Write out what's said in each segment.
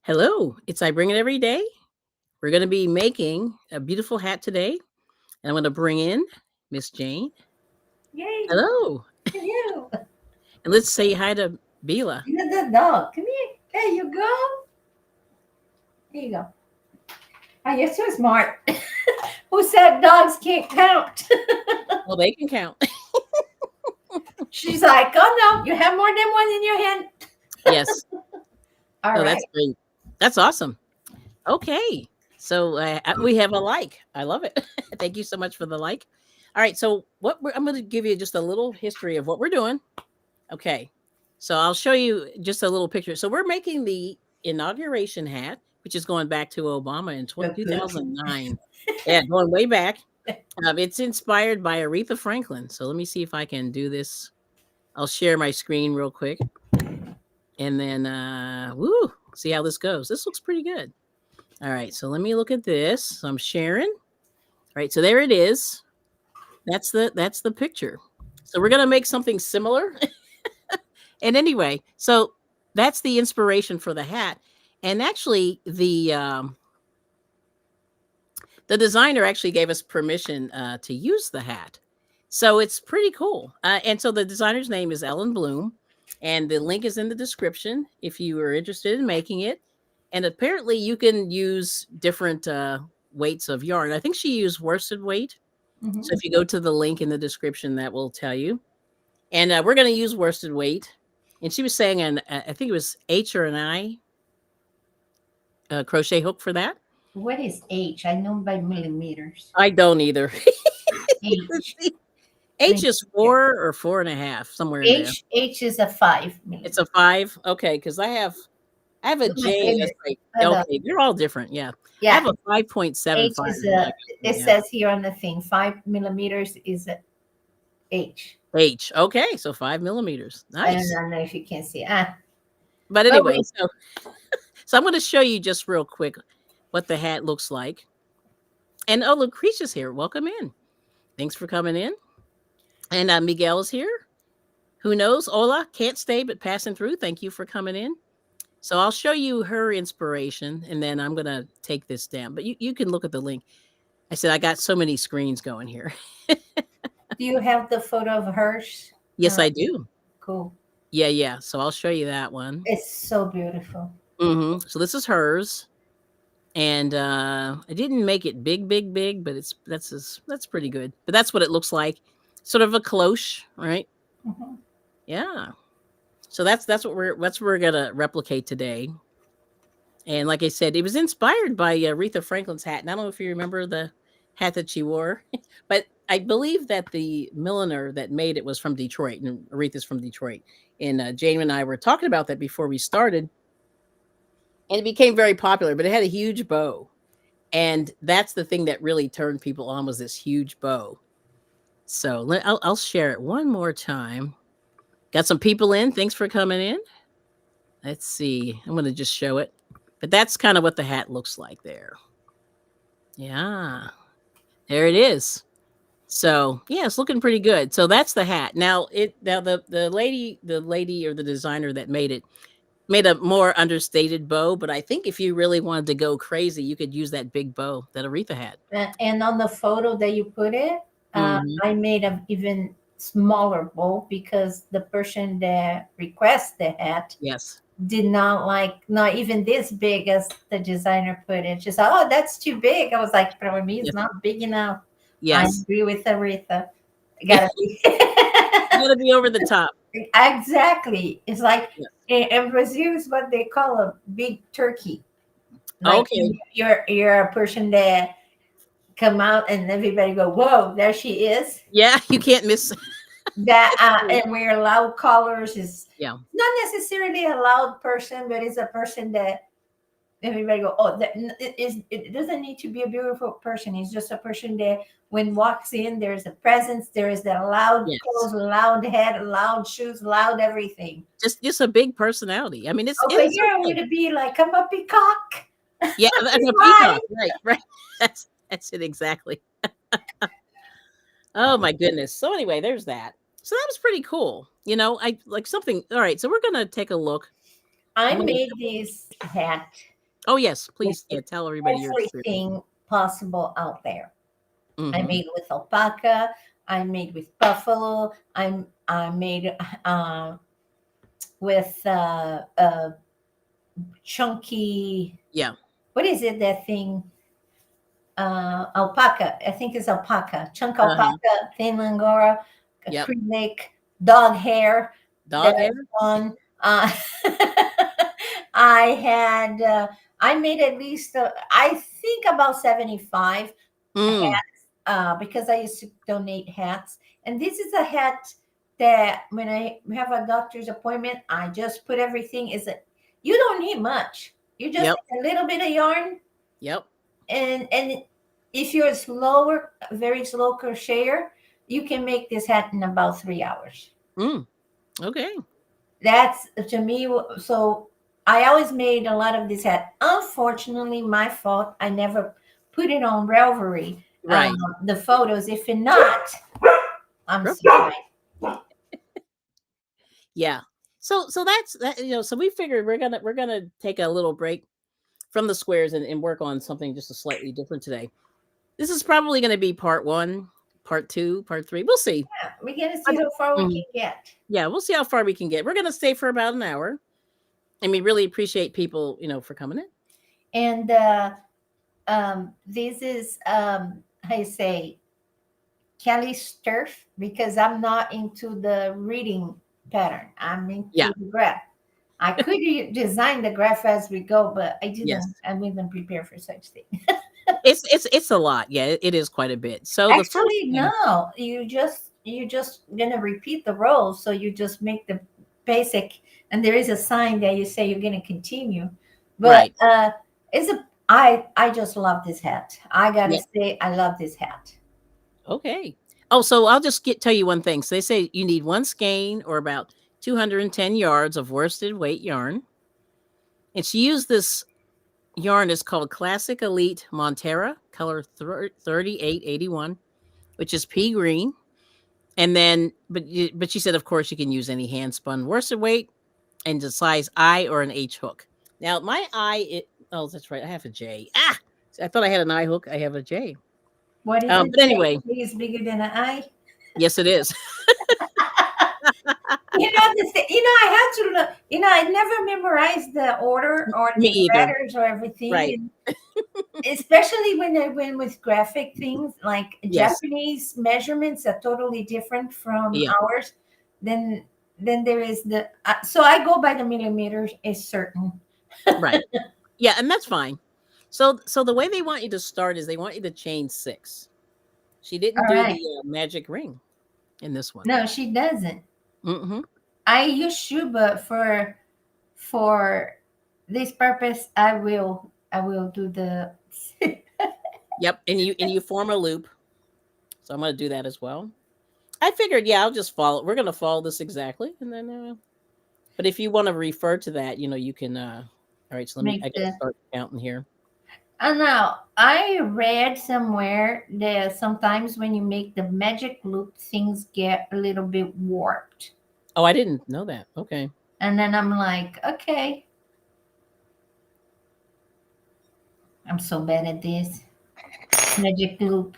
Hello, it's I Bring It Every Day. We're going to be making a beautiful hat today. And I'm going to bring in Miss Jane. Yay! Hello. Hello. And let's say hi to Bila. You're the dog. Come here. There you go. There you go. Oh, you're so smart. Who said dogs can't count? Well, they can count. She's like, oh no, you have more than one in your hand. Yes. All No, right. that's great. That's awesome. Okay. So we have a like. I love it. Thank you so much for the like. All right. So I'm going to give you just a little history of what we're doing. Okay. So I'll show you just a little picture. So we're making the inauguration hat, which is going back to Obama in You're good. 2009. Yeah, going way back. It's inspired by Aretha Franklin. So let me see if I can do this. I'll share my screen real quick. And then, see how this goes. This looks pretty good. All right. So let me look at this. So I'm sharing. All right. So there it is. That's the picture. So we're going to make something similar. And anyway, so that's the inspiration for the hat. And actually, the designer actually gave us permission to use the hat. So it's pretty cool. And so the designer's name is Ellen Bloom. And the link is in the description if you are interested in making it. And apparently you can use different weights of yarn. I think she used worsted weight. Mhm. So if you go to the link in the description, that will tell you. And we're going to use worsted weight. And she was saying, I think it was H or an I crochet hook for that. What is H? I know by millimeters. I don't either. H. H is 4 or 4.5, somewhere in there. H is a 5 It's millimeter. a 5. Okay, because I have a Oh my J. goodness. That's right. I know. Okay, they're all different. Yeah, I Yeah. have a 5.75. H is in my a. It yeah. says here on the thing, 5 millimeters is a H. H. Okay, so 5 millimeters. I Nice. don't know if you can see. But But anyway, so I'm going to show you just real quick what the hat looks like. And oh, Lucretia's here. Welcome in. Thanks for coming in. And Miguel is here. Who knows? Ola can't stay, but passing through. Thank you for coming in. So I'll show you her inspiration, and then I'm going to take this down. But you can look at the link. I said I got so many screens going here. do you have the photo of hers? Yes, I do. Cool. Yeah. So I'll show you that one. It's so beautiful. So this is hers. And I didn't make it big, but that's pretty good. But that's what it looks like. Sort of a cloche, right? Mhm. Yeah. So that's what we're gonna replicate today. And like I said, it was inspired by Aretha Franklin's hat. And I don't know if you remember the hat that she wore, but I believe that the milliner that made it was from Detroit, and Aretha's from Detroit. And Jane and I were talking about that before we started, and it became very popular. But it had a huge bow, and that's the thing that really turned people on, was this huge bow. So I'll share it one more time. Got some people in. Thanks for coming in. Let's see. I'm going to just show it. But that's kind of what the hat looks like there. Yeah. There it is. So, yeah, it's looking pretty good. So that's the hat. Now the lady or the designer that made it made a more understated bow, but I think if you really wanted to go crazy, you could use that big bow that Aretha had. And on the photo that you put it, Mhm. I made an even smaller bowl because the person that requests the hat Yes. did not like, not even this big as the designer put it. She said, "Oh, that's too big." I was like, "For me, it's Yes. not big enough." I Yes. agree with Aretha. It You gotta be got to be over the top. exactly. It's like Yes. in Brazil, is what they call a big turkey. Like Okay. you're a person that come out and everybody go, "Whoa, there she is." Yeah, you can't miss. That and wear loud colors is Yeah. not necessarily a loud person, but it's a person that everybody go, "Oh, it doesn't need to be a beautiful person. It's just a person that when walks in, there's a presence, there is the loud Yes. clothes, loud head, loud shoes, loud everything." Just a big personality. I mean, it Over is here, I okay. would be like, "I'm a peacock." Yeah, that's a Fly. peacock. Right. That's it exactly. Oh my goodness. So anyway, there's that. So that was pretty cool. I like something. All right, so we're gonna take a look. I I'm gonna made this hat Oh yes, With please. Yeah, tell everybody your experience. everything possible out there. I Mm-hmm. made with alpaca. I made with buffalo. I made with chunky. Yeah. What is it? That thing? Alpaca. I think it's alpaca. Chunk Uh-huh. alpaca, thin angora, Yep. acrylic, dog hair. Dog hair. That's fun. I had. I made at least. I think about 75 Mm. hats because I used to donate hats. And this is a hat that when I have a doctor's appointment, I just put everything. Is it? You don't need much. You just Yep. need a little bit of yarn, Yep. and if you're a slower, very slow crocheter, you can make this hat in about 3 hours. Mm. Okay. That's to me. So I always made a lot of this hat. Unfortunately, my fault. I never put it on Ravelry. Right. The photos. If not, I'm Sure. sorry. Yeah. So that's that. So we figured we're gonna take a little break from the squares and work on something just a slightly different today. This is probably going to be part one, part two, part three. We'll see. Yeah, we gotta But, see how far we mhm. can get. Yeah, we'll see how far we can get. We're going to stay for about an hour, and we really appreciate people, for coming in. And this is how you say Kelly's turf because I'm not into the reading pattern. I'm Yeah. into the graph. I could design the graph as we go, but I didn't. Yes. I wasn't prepared for such thing. It's a lot. Yeah, it is quite a bit. So the first Actually, thing, no. You just gonna repeat the rows, so you just make the basic, and there is a sign that you say you're gonna continue. But right? it's a I just love this hat. I gotta Yeah. say I love this hat. Okay. Oh, so I'll just tell you one thing. So they say you need one skein or about 210 yards of worsted weight yarn, and she used this yarn is called Classic Elite Montera, color 3881, which is pea green. And then, but she said, of course, you can use any hand spun worsted weight and the size I or an H hook. Now, my oh, that's right. I have a J. I thought I had an I hook. I have a J. What is it? But anyway, Is bigger than an eye. yes, it is. I had to look. I never memorized the order or Me the either. letters or everything. Right. And especially when I went with graphic things, like Yes. Japanese measurements are totally different from Yeah. ours. Then there is the so I go by the millimeters is certain. Right. Yeah, and that's fine. So the way they want you to start is they want you to chain 6. She didn't All do right. the magic ring in this one. No, she doesn't. Mm-hmm. I use Shuba for this purpose. I will do the Yep, and you form a loop. So I'm going to do that as well. I figured, yeah, I'll just follow. We're going to follow this exactly, and then. But if you want to refer to that, you can. All right, so make I got to the. start counting here. Now I read somewhere that sometimes when you make the magic loop, things get a little bit warped, Oh, I didn't know that. Okay. and then I'm like, okay, I'm so bad at this magic loop.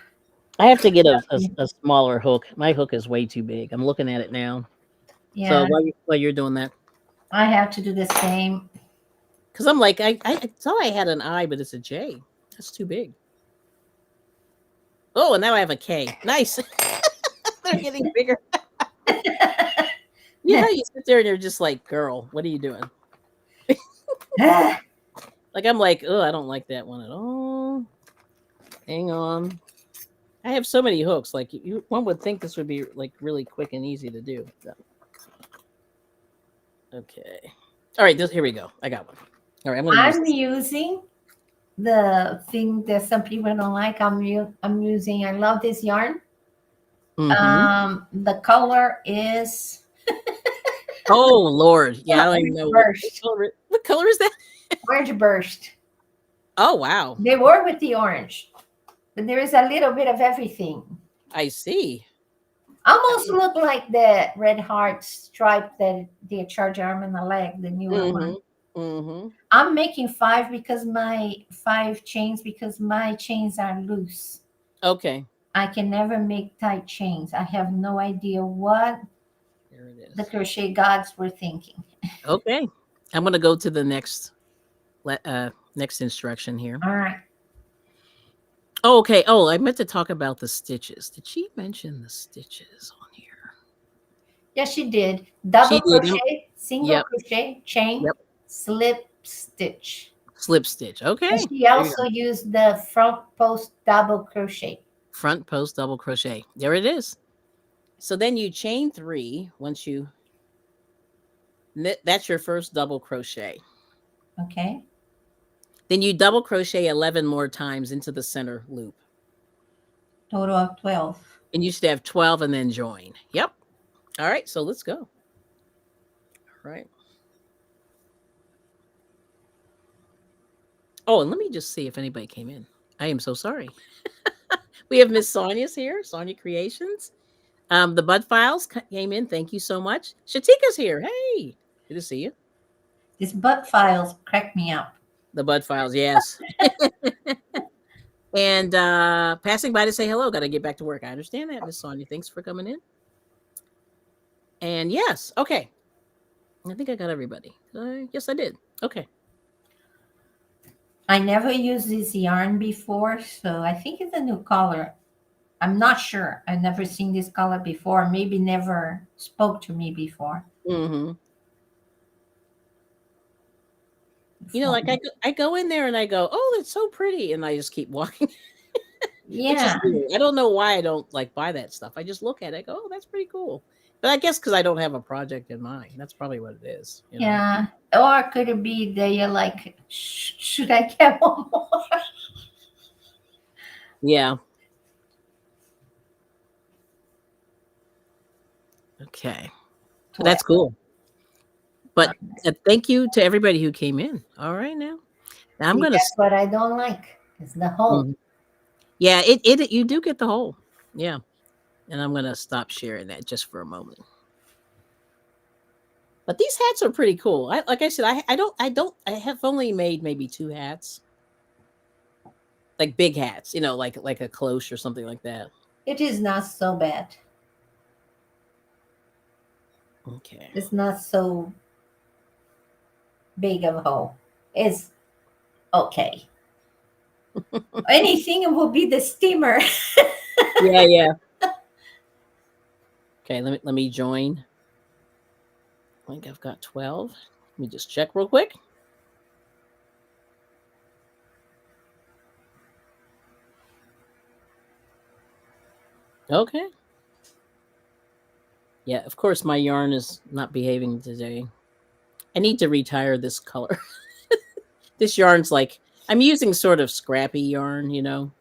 I have to get a smaller hook. My hook is way too big. I'm looking at it now. So Yeah, while you're doing that, I have to do the same. because I'm like, I thought I had an I, but it's a J. That's too big. Oh, and now I have a K. Nice. They're getting bigger. You know, you sit there and you're just like, girl, what are you doing? Like, I'm like, oh, I don't like that one at all. Hang on. I have so many hooks. Like, one would think this would be like really quick and easy to do. So. Okay. All right. Here we go. I got one. All right. I'm using the thing that some people don't like. I'm using. I love this yarn. Mm-hmm. The color is Oh Lord. Yeah, I don't even know burst. what color is that? Orange burst. Oh wow. They were with the orange, but there is a little bit of everything. I see. Almost look like the red heart stripe that the charge arm and the leg, the newer Mm-hmm. one. Mm-hmm. I'm making 5 chains because my chains are loose. Okay. I can never make tight chains. I have no idea what There it the is. crochet gods were thinking. Okay. I'm gonna go to the next instruction here. All right. Oh, okay. Oh, I meant to talk about the stitches. Did she mention the stitches on here? Yes, she did. She Double did. crochet, single Yep. crochet, chain, Yep. slip stitch. Slip stitch. And Okay. she There you also go. used the front post double crochet. Front post double crochet. There it is. So then you chain 3 once you knit. That's your first double crochet. Okay. Then you double crochet 11 more times into the center loop. Total of 12. And you should have 12 and then join. Yep. All right. So let's go. All right. Oh, and let me just see if anybody came in. I am so sorry. We have Miss Sonia's here, Sonia Creations. The Bud Files came in. Thank you so much. Shatika's here. Hey, good to see you. These butt files crack me up. The Bud Files, yes. And passing by to say hello. Got to get back to work. I understand that, Miss Sonia. Thanks for coming in. And yes, okay. I think I got everybody. Yes, I did. Okay. I never used this yarn before, so I think it's a new color. I'm not sure. I've never seen this color before. Maybe never spoke to me before. Mm-hmm. You know, like I go in there and I go, oh, it's so pretty, and I just keep walking. Which is Yeah. weird. I don't know why I don't like buy that stuff. I just look at it, I go, oh, that's pretty cool. But I guess because I don't have a project in mind. That's probably what it is. You know? Yeah. Or could it be that you're like, should I get one more? Yeah. Okay. But that's cool. But thank you to everybody who came in. All right, now I'm See, gonna. that's what I don't like. It's the hole. Mhm. Yeah, it you do get the whole. Yeah, and I'm gonna stop sharing that just for a moment. But these hats are pretty cool. Like I said, I have only made maybe 2 hats, like big hats. You know, like a cloche or something like that. It is not so bad. Okay. It's not so big of a hole. It's okay. Anything will be the steamer. Yeah, yeah. Okay, let me join. I think I've got 12. Let me just check real quick. Okay. Yeah, of course my yarn is not behaving today. I need to retire this color. This yarn's like I'm using sort of scrappy yarn, you know,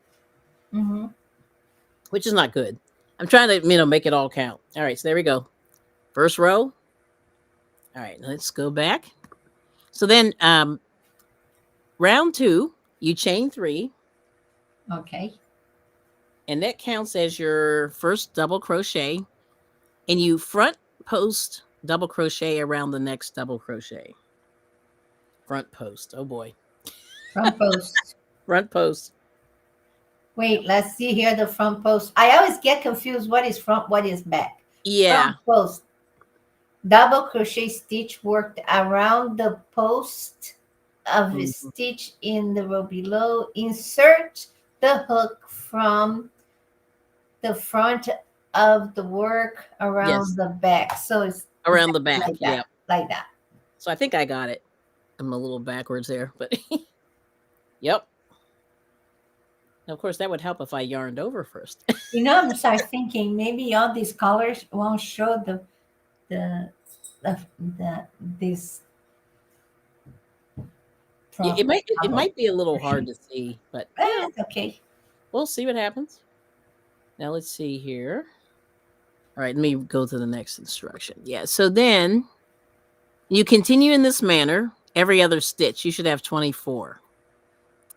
Mm-hmm. which is not good. I'm trying to, make it all count. All right, so there we go. First row. All right, let's go back. So then round 2, you chain 3, Okay. and that counts as your first double crochet, and you front post double crochet around the next double crochet. Front post. Oh boy. Front post. Front post. Wait, let's see here the front post. I always get confused. What is front? What is back? Yeah. Front post. Double crochet stitch worked around the post of a stitch in the row below. Insert the hook from the front of the work around the back. So it's Around the back. like that. Yeah. Like that. So I think I got it. I'm a little backwards there, but yep. Of course, that would help if I yarned over first. I'm start thinking maybe all these colors won't show the this. It might be a little hard to see, but It's okay. We'll see what happens. Now let's see here. All right, let me go to the next instruction. Yeah, so then you continue in this manner every other stitch. You should have 24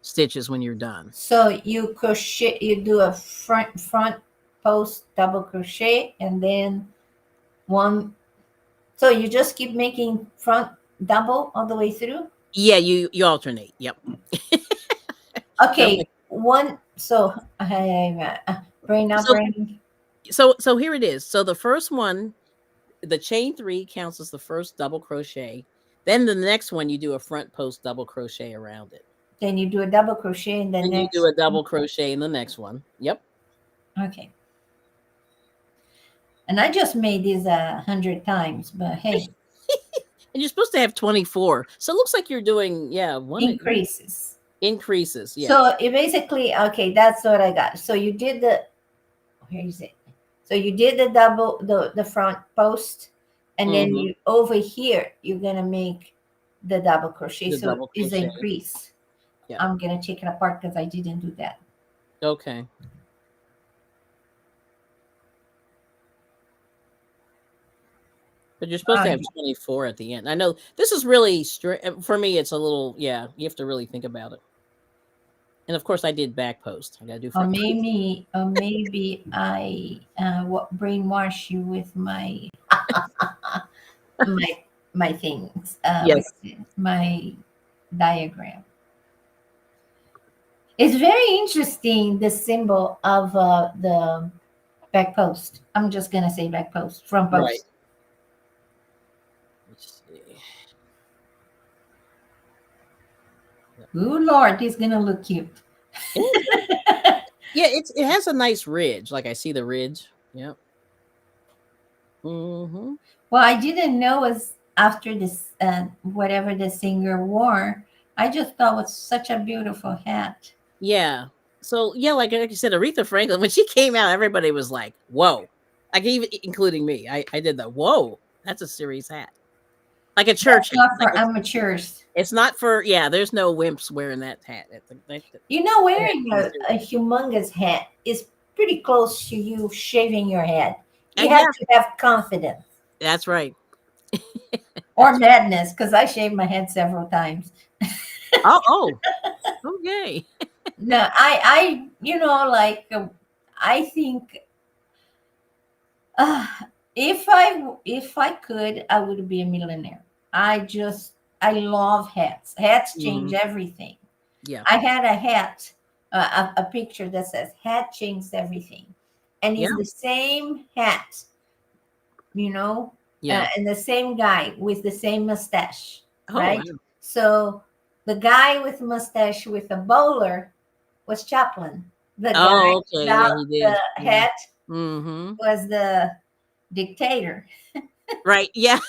stitches when you're done. So you crochet, you do a front post double crochet, and then one. So you just keep making double all the way through? Yeah, you alternate. Yep. Okay, one. So brain not So brain. so here it is. So the first one, the chain 3 counts as the first double crochet. Then the next one you do a front post double crochet around it. Then you do a double crochet in the Then you do next. a double crochet in the next one. Yep. Okay. And I just made this 100 times, but hey, And you're supposed to have 24. So it looks like you're doing, yeah, one increases. increases. Yeah. So it basically, okay, that's what I got. So you did the, where is it? So you did the double, the front post, and then Mhm. you over here, you're gonna make the double crochet. The So double it's crochet. increase. Yeah. I'm gonna take it apart because I didn't do that. Okay. But you're supposed to have 24 at the end. I know this is really for me. It's a little, yeah. You have to really think about it. And of course, I did back post. I got to do front. Or maybe I brainwash you with my my my things. Yes. My diagram. It's very interesting, the symbol of the back post. I'm just gonna say back post, front post. Right. Let's see. Oh Lord, he's gonna look cute. Yeah, it has a nice ridge. Like I see the ridge. Yep. Mm-hmm. Well, I didn't know it was after this whatever the singer wore. I just thought it was such a beautiful hat. Yeah. So yeah, like you said, Aretha Franklin, when she came out, everybody was like, "Whoa!" Like even including me. I did the whoa. That's a serious hat, like a church hat. Not Like for amateurs. it's not for yeah. There's no wimps wearing that hat. You know, Yeah, wearing a humongous hat is pretty close to you shaving your head. You have to have confidence. That's right. Or madness, because I shaved my head several times. Oh, okay. No, I think uh, if I could, I would be a millionaire. I love hats. Hats change everything. Yeah. I had a hat, a picture that says "hat changes everything," and it's the same hat, Yeah. and the same guy with the same mustache, Oh, right? wow. So the guy with the mustache with a bowler was Chaplin. The guy Oh, okay. Yeah, without he did. the hat Mm-hmm. was the dictator. Right. Yeah.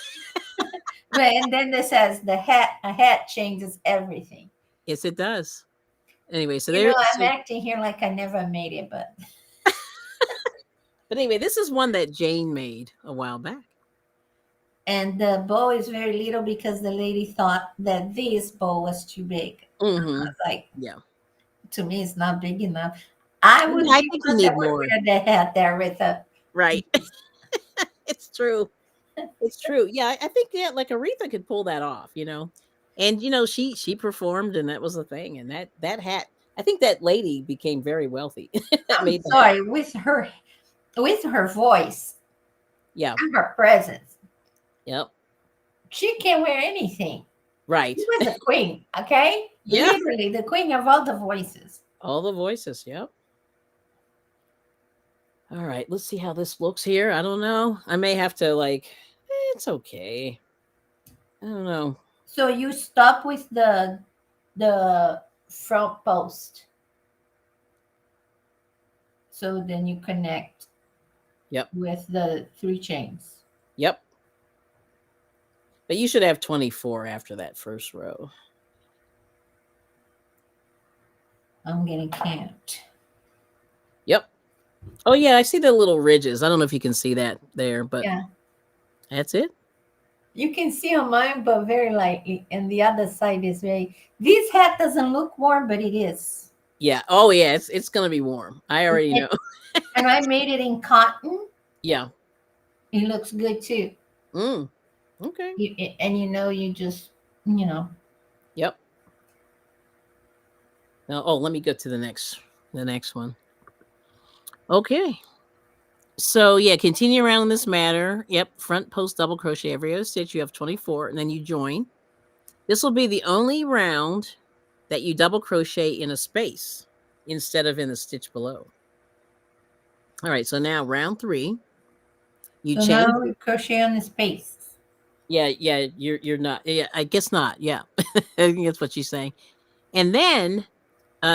And then it says a hat changes everything. Yes, it does. Anyway, so I'm acting here like I never made it, but anyway, this is one that Jane made a while back. and the bow is very little because the lady thought that this bow was too big. Mm-hmm. I was like, yeah, to me, it's not big enough. I would I be think one you need that would more. wear the hat there with a Right. It's true. It's true. Yeah, I think like Aretha could pull that off, And she performed and that was the thing. And that hat, I think that lady became very wealthy. that I'm made the sorry, hat. with her voice Yeah. and her presence. Yep. She can wear anything. Right. She was a queen, okay? Yeah. Literally the queen of all the voices. All the voices, yep. All right, let's see how this looks here. I don't know. I may have to it's okay. I don't know. So you stop with the front post. So then you connect. Yep. With the 3 chains. Yep. But you should have 24 after that first row. I'm gonna count. Yep. Oh yeah, I see the little ridges. I don't know if you can see that there, but yeah, that's it. You can see on mine, but very lightly, and the other side is very. This hat doesn't look warm, but it is. Yeah. Oh yeah, it's gonna be warm. I already know. And I made it in cotton. Yeah. It looks good too. Okay. You just. Yep. Now, let me go to the next one. Okay. So yeah, continue around in this matter. Yep, front post double crochet every other stitch. You have 24, and then you join. This will be the only round that you double crochet in a space instead of in the stitch below. All right, so now round 3, you So chain. now we crochet on the space. Yeah, you're not. Yeah, I guess not. Yeah, I think that's what she's saying. And then,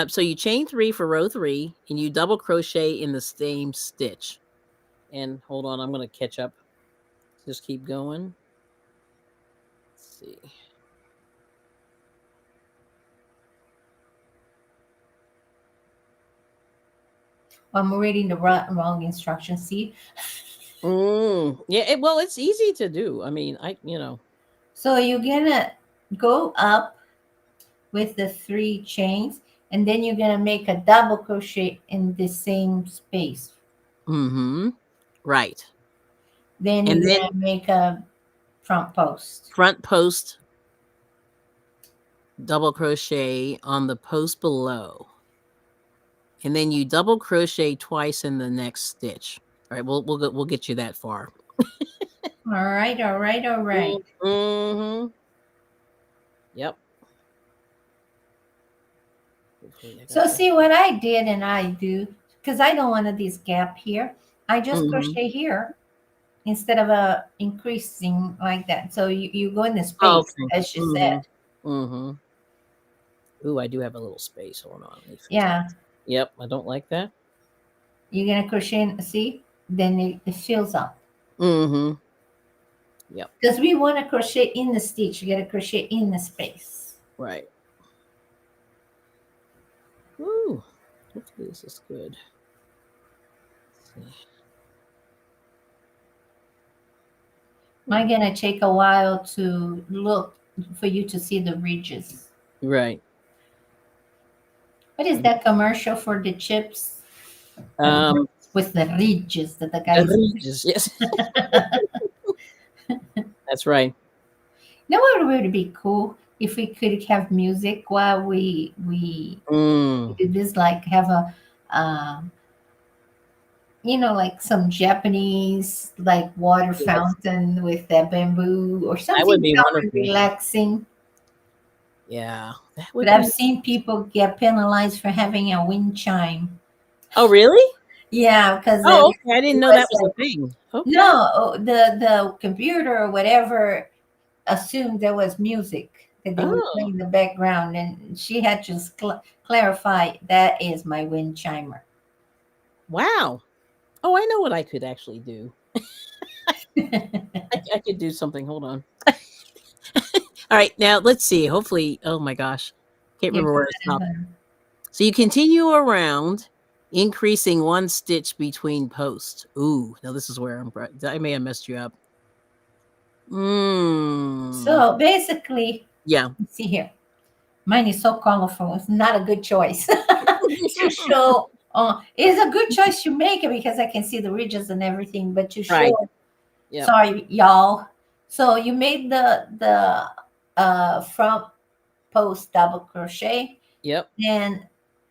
so you chain 3 for row 3, and you double crochet in the same stitch. And hold on, I'm gonna catch up. Just keep going. Let's see. I'm reading the wrong instructions. See? Yeah. Well, it's easy to do. I mean, So you're gonna go up with the 3 chains, and then you're gonna make a double crochet in the same space. Right. Then And you're then gonna make a front post. front post, double crochet on the post below. And then you double crochet twice in the next stitch. All right, we'll get you that far. All right, all right, all right. Mm-hmm. Yep. So see what I did and I do, because I don't want this gap here. I just crochet here instead of increasing like that. So you go in the space, Okay. as she said. Ooh, I do have a little space. Hold on. Yeah. Yep, I don't like that. You're gonna crochet in, see? Then it fills up. Yep. Because we want to crochet in the stitch. You gotta crochet in the space. Right. Ooh, hopefully this is good. Let's see. Might gonna take a while to look for you to see the ridges. Right. What is that commercial for the chips? With the ridges that the guys. Ridges, yes. That's right. You know what would be cool if we could have music while we do this, like have a like some Japanese like water fountain with that bamboo or That would something be calm and wonderful. relaxing. Yeah, that But would. I've seen people get penalized for having a wind chime. Oh, really? Yeah, because Oh, okay. I didn't know that was a thing. Okay. No, the computer or whatever assumed there was music that they were playing in the background, and she had to clarify that is my wind chimer. Wow. Oh, I know what I could actually do. I could do something. Hold on. All right, now let's see. Hopefully, oh my gosh, can't remember where I stopped. So you continue around, increasing 1 stitch between posts. Ooh, now this is where I may have messed you up. So basically, yeah. Let's see here. Mine is so colorful. It's not a good choice to show. It's a good choice to make it because I can see the ridges and everything, but to show. Right. Yep. Sorry, y'all. So you made the front post double crochet. Yep. And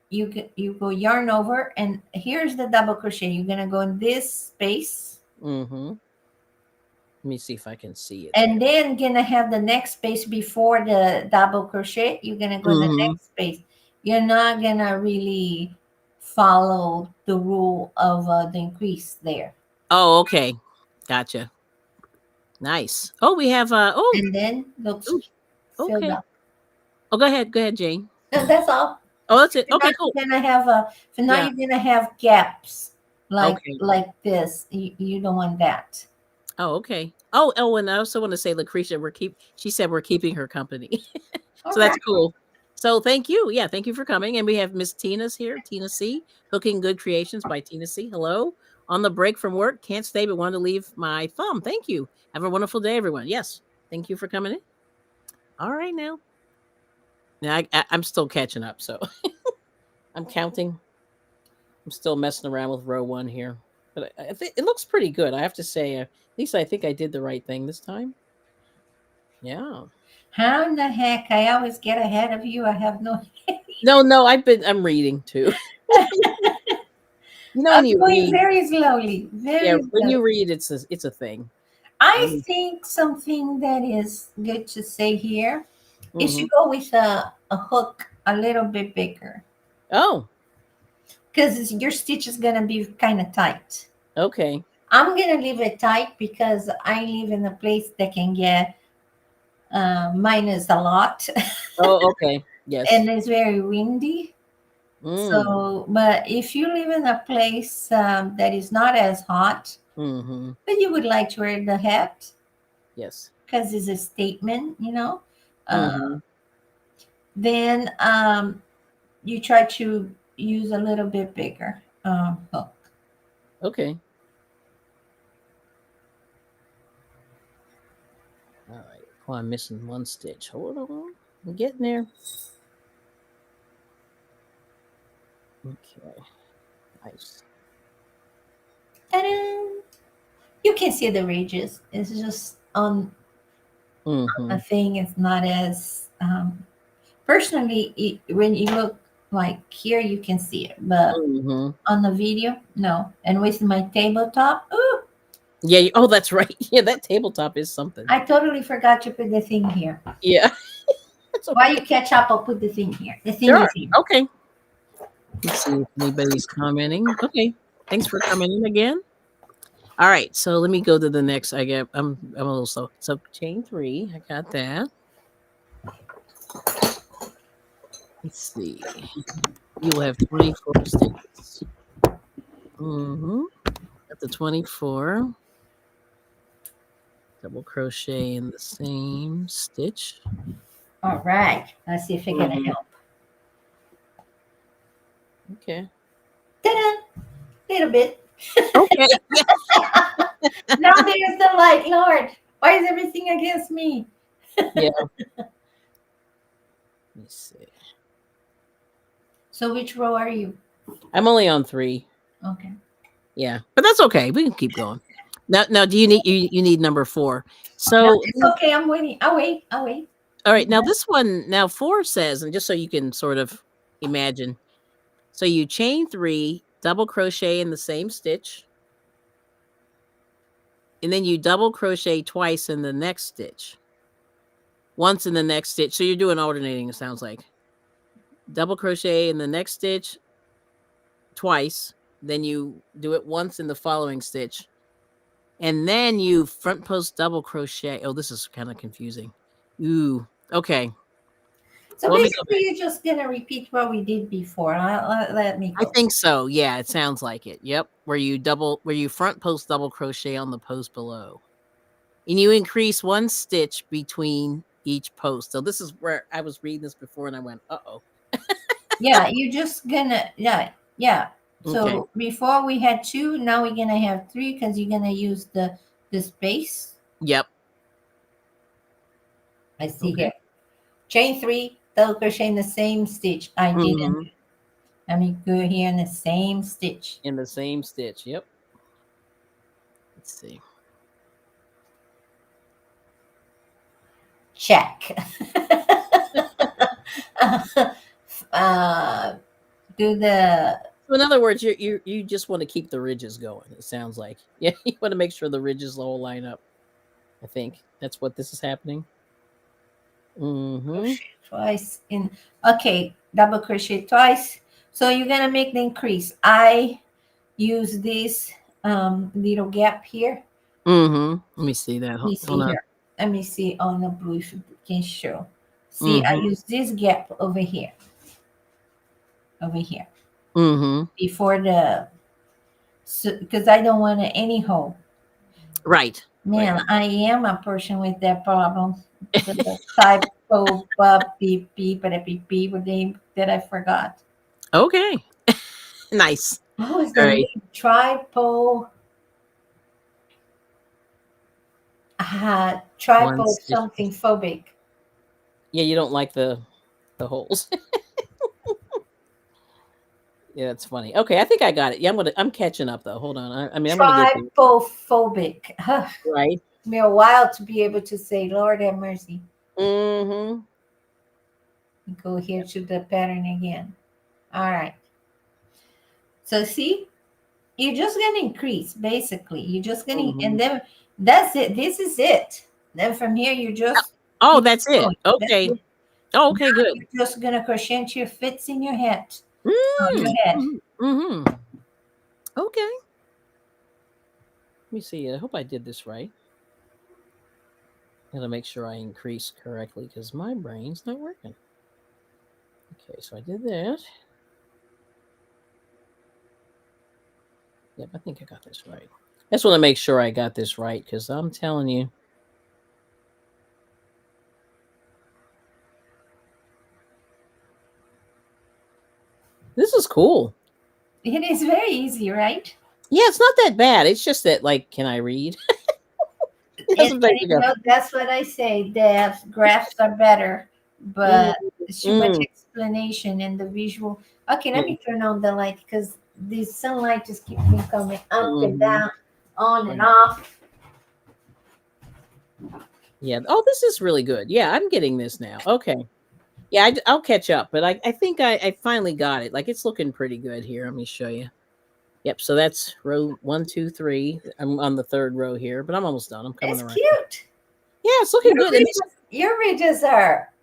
you go yarn over, and here's the double crochet. You're gonna go in this space. Let me see if I can see it. And then gonna have the next space before the double crochet. You're gonna go in the next space. You're not gonna really follow the rule of the increase there. Oh, okay. Gotcha. Nice. Oh, we have and then looks filled up. Oh, go ahead, Jane. No, that's all. Oh, that's it. Okay, cool. You're gonna have you're gonna have gaps like this. You don't want that. Oh, okay. Oh, and I also want to say, Lucretia, she said we're keeping her company. So that's cool. So thank you. Yeah, thank you for coming. And we have Miss Tina's here, Tina C. Hooking Good Creations by Tina C. Hello. On the break from work, can't stay, but wanted to leave my thumb. Thank you. Have a wonderful day, everyone. Yes, thank you for coming in. All right, now. Now I'm still catching up, so I'm counting. I'm still messing around with row 1 here, but I think it looks pretty good. I have to say, at least I think I did the right thing this time. Yeah. How in the heck? I always get ahead of you. I have no. No. I'm reading too. I'm going very slowly. When you read, it's a thing. I think something that is good to say here You Mm-hmm. should go with a hook a little bit bigger Oh, because your stitch is gonna be kind of tight. okay. I'm gonna leave it tight because I live in a place that can get minus a lot, Oh, okay. Yes. and it's very windy. Mm. So, but if you live in a place that is not as hot, Mm-hmm. but you would like to wear the hat Yes. because it's a statement, Mm-hmm. then you try to use a little bit bigger hook. Okay. All right. Oh, I'm missing one stitch. Hold on. I'm getting there. Okay. Nice. Ta-da! You can see the ridges. It's just on Mm-hmm. a thing. It's not as personally. When you look like here, you can see it, but Mm-hmm. on the video, no. And with my tabletop, ooh, Yeah. Oh, that's right. Yeah, that tabletop is something. I totally forgot to put the thing here. Yeah. That's While okay. you catch up, I'll put the thing here. The thing Sure. is here. Okay. Let's see if anybody's commenting. Okay. Thanks for coming in again. All right. So let me go to the next. I'm a little slow. So chain 3. I got that. Let's see. You will have 24 stitches. Mm-hmm. Got the 24. Double crochet in the same stitch. All right. Let's see if I can Mhm. help. Okay. Ta-da! Little bit. Okay. Now there's the light. Lord, why is everything against me? Yeah. Let me see. So which row are you? I'm only on 3. Okay. Yeah, but that's okay. We can keep going. Now, do you need number 4? No, So, it's okay. I'm waiting. I'll wait. I'll wait. all right. Now this one, now 4 says, and just so you can sort of imagine, so you chain 3, double crochet in the same stitch, and then you double crochet twice in the next stitch. Once in the next stitch. So you're doing alternating. It sounds like double crochet in the next stitch twice, then you do it once in the following stitch, and then you front post double crochet. Oh, this is kind of confusing. Ooh, okay. So Well, let me go basically, back. you're just gonna repeat what we did before. Let me I go. think so. Yeah, it sounds like it. Yep. Where you front post double crochet on the post below. And you increase 1 stitch between each post. So this is where I was reading this before and I went, uh-oh. Yeah, you're just gonna yeah. Okay. So before we had 2, now we're gonna have 3 because you're gonna use the space. Yep. I see Okay. here. Chain 3, double crochet in the same stitch. I didn't. Hmm. Let me go here in the same stitch. In the same stitch. Yep. Let's see. Check. uh, do the So in other words, you just want to keep the ridges going. It sounds like, yeah, you want to make sure the ridges all line up. I think that's what this is happening. Mm-hmm. crochet twice in. Okay, double crochet twice. So you're gonna make the increase. I use this little gap here. Mm-hmm. Let me see that. Let me Hold see on. here. Let me see on the blue if it can show. See, I Mm-hmm. use this gap over here, Mm-hmm. before the, because I don't want any hole. Right. Right. Man, I am a person with that problem. The typo, beep, beep, but a beep, beep, with name that I forgot. Okay. Nice. What was All the right. name? Tripo, One tripo stitch. something phobic. Yeah, you don't like the holes. Yeah, it's funny. Okay, I think I got it. Yeah, I'm catching up though. Hold on. I mean, I'm gonna get through. Tripophobic. Huh. Right. Took me a while to be able to say, Lord have mercy. Mm-hmm. Go here to the pattern again. All right. So see, you're just gonna increase basically. You're just gonna, Mm-hmm. and then that's it. This is it. Then from here, you just Oh, keep that's it. going. That's Okay. it. Oh, okay, good. You're just gonna crochet until it fits in your head. On your Mm. head. Mm-hmm. Okay. Let me see. I hope I did this right. Gotta make sure I increase correctly because my brain's not working. Okay, so I did that. Yep, I think I got this right. I just want to make sure I got this right because I'm telling you. This is cool. It is very easy, right? Yeah, it's not that bad. It's just that, like, can I read? Sometimes you go, That's what I say. The graphs are better, mm, but it's too much mm, explanation and the visual. Okay, let mm, me turn on the light because the sunlight just keeps me coming up and mhm, down, on and right. off. Yeah. Oh, this is really good. Yeah, I'm getting this now. Okay. Yeah, I'll catch up, but I think I finally got it. Like, it's looking pretty good here. Let me show you. Yep. So that's row 1, 2, 3. I'm on the third row here, but I'm almost done. I'm coming It's around. cute. Yeah, it's looking Your good. And this, ridges are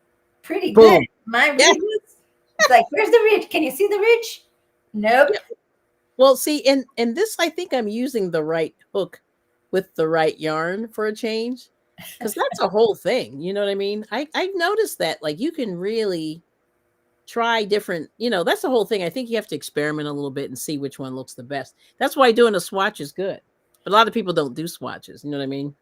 pretty good. boom. My Yeah. ridges, it's like, where's the ridge? Can you see the ridge? Nope. Yeah. Well, see, and this, I think I'm using the right hook with the right yarn for a change, because that's a whole thing. You know what I mean? I noticed that, like, you can really try different. That's the whole thing. I think you have to experiment a little bit and see which one looks the best. That's why doing a swatch is good. But a lot of people don't do swatches. You know what I mean?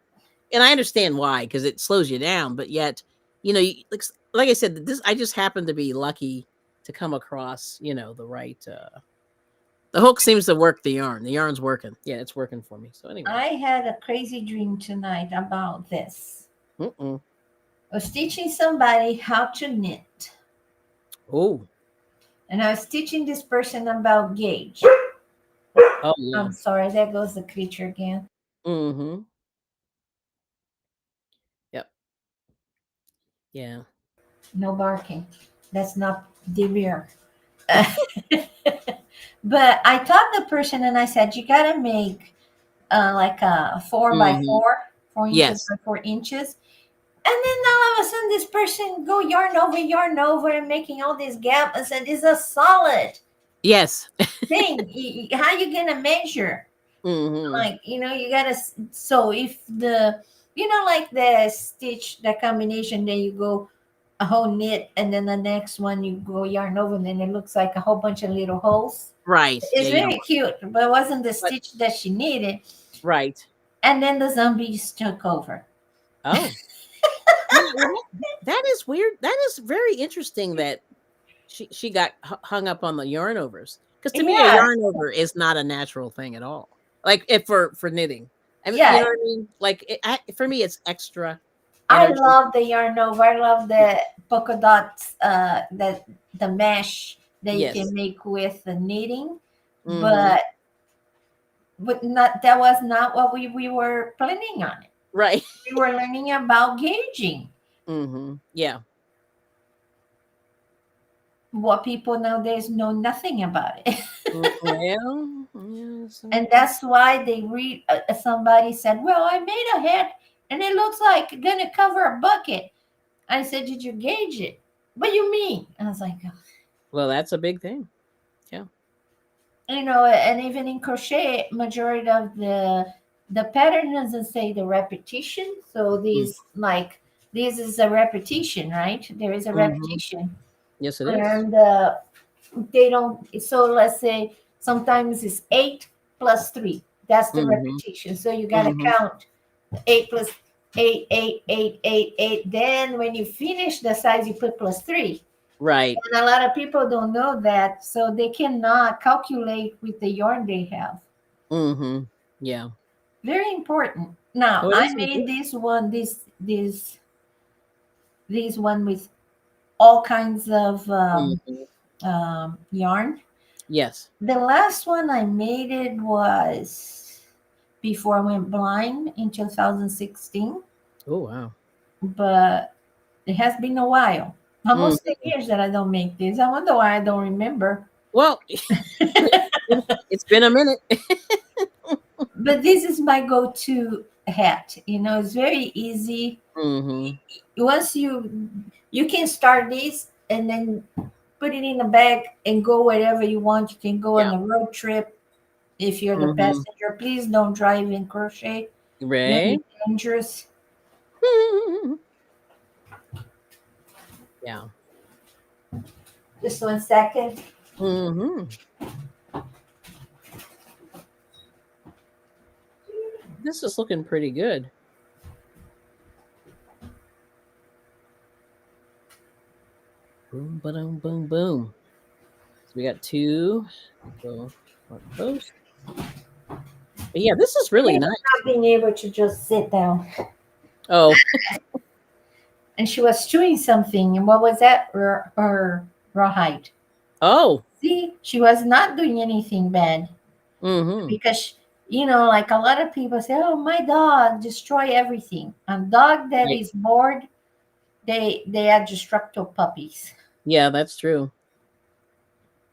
And I understand why, because it slows you down. But yet, like I said, this, I just happened to be lucky to come across, the right. The hook seems to work the yarn. The yarn's working. Yeah, it's working for me. So anyway. I had a crazy dream tonight about this. Mm-mm. I was teaching somebody how to knit. Oh. And I was teaching this person about gauge. Oh yeah. I'm sorry, there goes the creature again. Mm-hmm. Yep. Yeah. No barking. That's not the rear. But I taught the person and I said, you got to make like a 4 by 4, Mm-hmm. 4 inches Yes. by 4 inches. And then all of a sudden, this person go yarn over, and making all these gaps. I said, it's a solid Yes. thing. How you gonna measure? Mm-hmm. Like, you gotta. So if like the stitch, the combination, then you go a whole knit, and then the next one you go yarn over, and then it looks like a whole bunch of little holes. Right. Yeah, It's you don't very want cute, but it wasn't the but stitch that she needed. right. And then the zombies took over. Oh. Yeah, well, that is weird. That is very interesting that she got hung up on the yarn overs. Because to me, a Yes, yarn over is not a natural thing at all. Like, if for knitting, I mean, you yeah. know what I mean. Like, for me, it's extra I energy. love the yarn over. I love the polka dots, the mesh that you Yes. can make with the knitting, Mm-hmm. but not that was not what we were planning on it. Right. We were learning about gauging. Mm-hmm. Yeah. What people nowadays know nothing about it. Well, yeah. And that's why they read somebody said, well, I made a hat and it looks like gonna cover a bucket. I said, did you gauge it? What do you mean? I was like, Well, that's a big thing. Yeah. and even in crochet, majority of the pattern doesn't say the repetition. So this is a repetition, right? There is a Mm-hmm. repetition. Yes, it is. And they don't, so let's say sometimes it's 8 plus 3. That's the Mm-hmm. repetition. So you got to Mm-hmm. count 8 plus 8, 8, 8, 8, 8. Then when you finish the size, you put +3. Right. And a lot of people don't know that, so they cannot calculate with the yarn they have. Mm-hmm. Yeah. Very important. Now Oh, it I is made important. this one with all kinds of Mhm. yarn. Yes. The last one I made it was before I went blind in 2016, Oh, wow. but it has been a while. Almost 10 Mhm. years that I don't make this. I wonder why I don't remember. Well, it's been a minute. But this is my go-to hat. It's very easy. Mhm. Once you You can start this and then put it in a bag and go wherever you want. You can go Yeah. on a road trip if you're the Mm-hmm. passenger. Please don't drive in crochet. Right. Very dangerous. Yeah. Just 1 second. Mm-hmm. This is looking pretty good. Boom, boom, boom, boom. So we got two. Go front post. But yeah, this is really nice. Not being able to just sit down. Oh, And she was chewing something. And what was that? Her rawhide. oh. See, she was not doing anything bad Mm-hmm. because like a lot of people say, "Oh, my dog destroy everything." A dog that Right. is bored, they are destructive puppies. Yeah, that's true.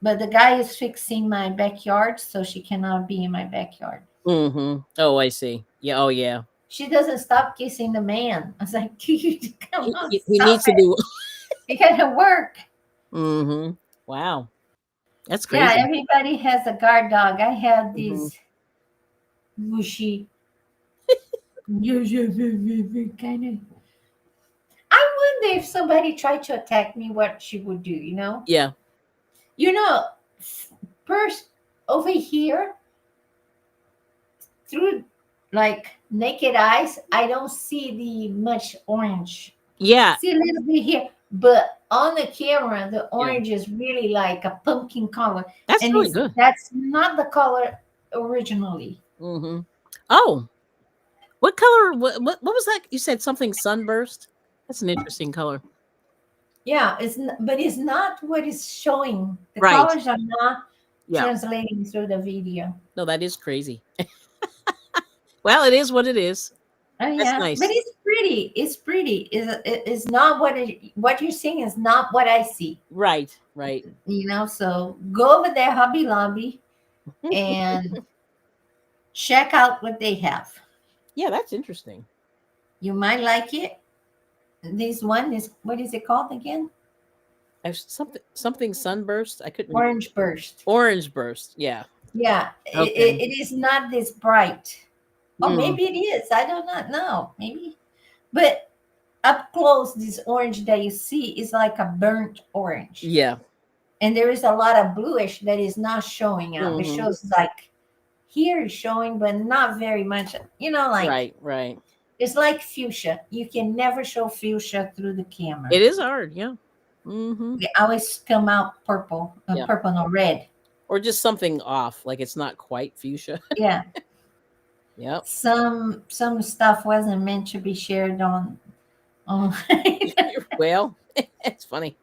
But the guy is fixing my backyard, so she cannot be in my backyard. Mm-hmm. Oh, I see. Yeah. Oh, yeah. She doesn't stop kissing the man. I was like, dude, come on, He stop needs to it. do. You gotta work. Mm-hmm. Wow. That's Yeah, crazy. everybody has a guard dog. I have Mm-hmm. this mushy kind of. I wonder if somebody tried to attack me, what she would do. Yeah. You know, first over here, through like naked eyes, I don't see the much orange. Yeah. See a little bit here, but on the camera, the Yeah. orange is really like a pumpkin color, That's and really good. that's not the color originally. Mm-hmm. Oh, what color? What was that? You said something sunburst. That's an interesting color. Yeah, but it's not what is showing. The Right. colors are not Yeah. translating through the video. No, that is crazy. Well, it is what it is. Oh That's yeah, but nice. it's pretty. It's pretty. It's not what you're seeing is not what I see. Right. Right. So go over there, Hobby Lobby, and check out what they have. Yeah, that's interesting. You might like it. This one is, what is it called again? Something sunburst. I couldn't. Orange burst. Orange burst. Yeah. Yeah, Okay. it is not this bright. Or Mm, maybe it is. I do not know. Maybe. But up close, this orange that you see is like a burnt orange. yeah. And there is a lot of bluish that is not showing up. It Mhm. shows like here is showing, but not very much. Like Right. Right. it's like fuchsia. You can never show fuchsia through the camera. It is hard. Yeah. Mm-hmm. They always come out purple, Yeah. purple or red. Or just something off, like it's not quite fuchsia. Yeah. Yep. Some stuff wasn't meant to be shared on. Well, it's funny.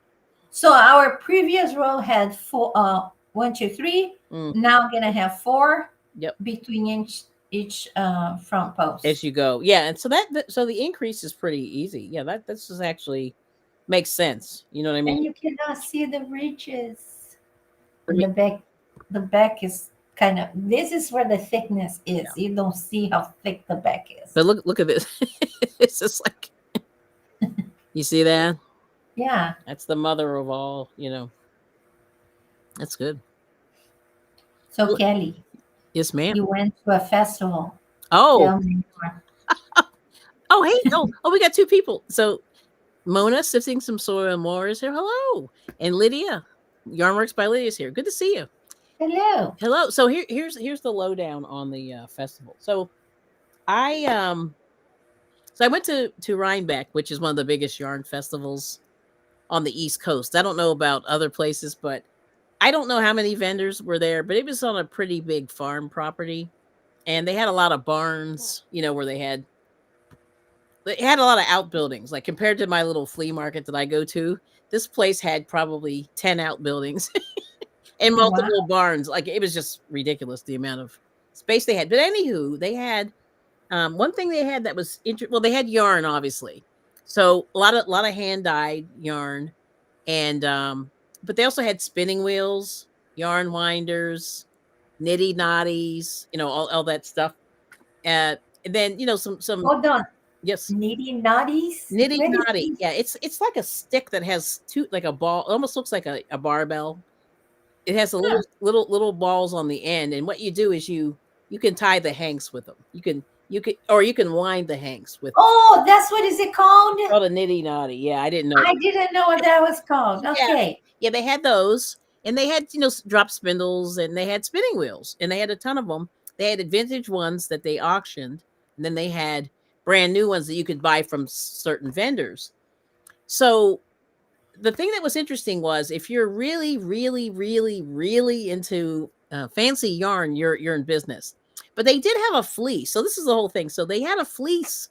So our previous row had four, 1, 2, 3. Mm. Now I'm gonna have 4. Yep. Between each front post. As you go, yeah, and so so the increase is pretty easy. Yeah, that's just actually makes sense. You know what I mean? And you cannot see the ridges. And the back is kind of. This is where the thickness is. Yeah. You don't see how thick the back is. But look at this. It's just like you see that? Yeah. That's the mother of all. That's good. So Kelly, Yes, ma'am. you went to a festival. Oh, Tell me more. oh, hey, we got 2 people. So Mona sifting some soil and more is here. Hello, and Lydia, Yarnworks by Lydia is here. Good to see you. Hello. Hello. So here's the lowdown on the festival. So I went to Rhinebeck, which is one of the biggest yarn festivals on the East Coast. I don't know about other places, but I don't know how many vendors were there, but it was on a pretty big farm property, and they had a lot of barns, where they had a lot of outbuildings. Like compared to my little flea market that I go to, this place had probably 10 outbuildings and multiple barns. Like it was just ridiculous the amount of space they had. But anywho, they had one thing they had that was well, they had yarn, obviously. So a lot of hand dyed yarn, and but they also had spinning wheels, yarn winders, nitty knotties, all that stuff. And then some. Hold on. Yes. Knitting naughties. Nitty What is Naughty. this? Yeah, it's like a stick that has two, like a ball. It almost looks like a barbell. It has a Huh. little balls on the end, and what you do is you can tie the hanks with them. You can or you can wind the hanks with Oh, that's what is it called? called a nitty naughty. Yeah, I didn't know. I didn't know what that was called. Yeah, Okay. yeah, they had those, and they had drop spindles, and they had spinning wheels, and they had a ton of them. They had vintage ones that they auctioned, and then they had brand new ones that you could buy from certain vendors. So the thing that was interesting was if you're really, really, really, really into fancy yarn, you're in business. But they did have a fleece, so this is the whole thing. So they had a fleece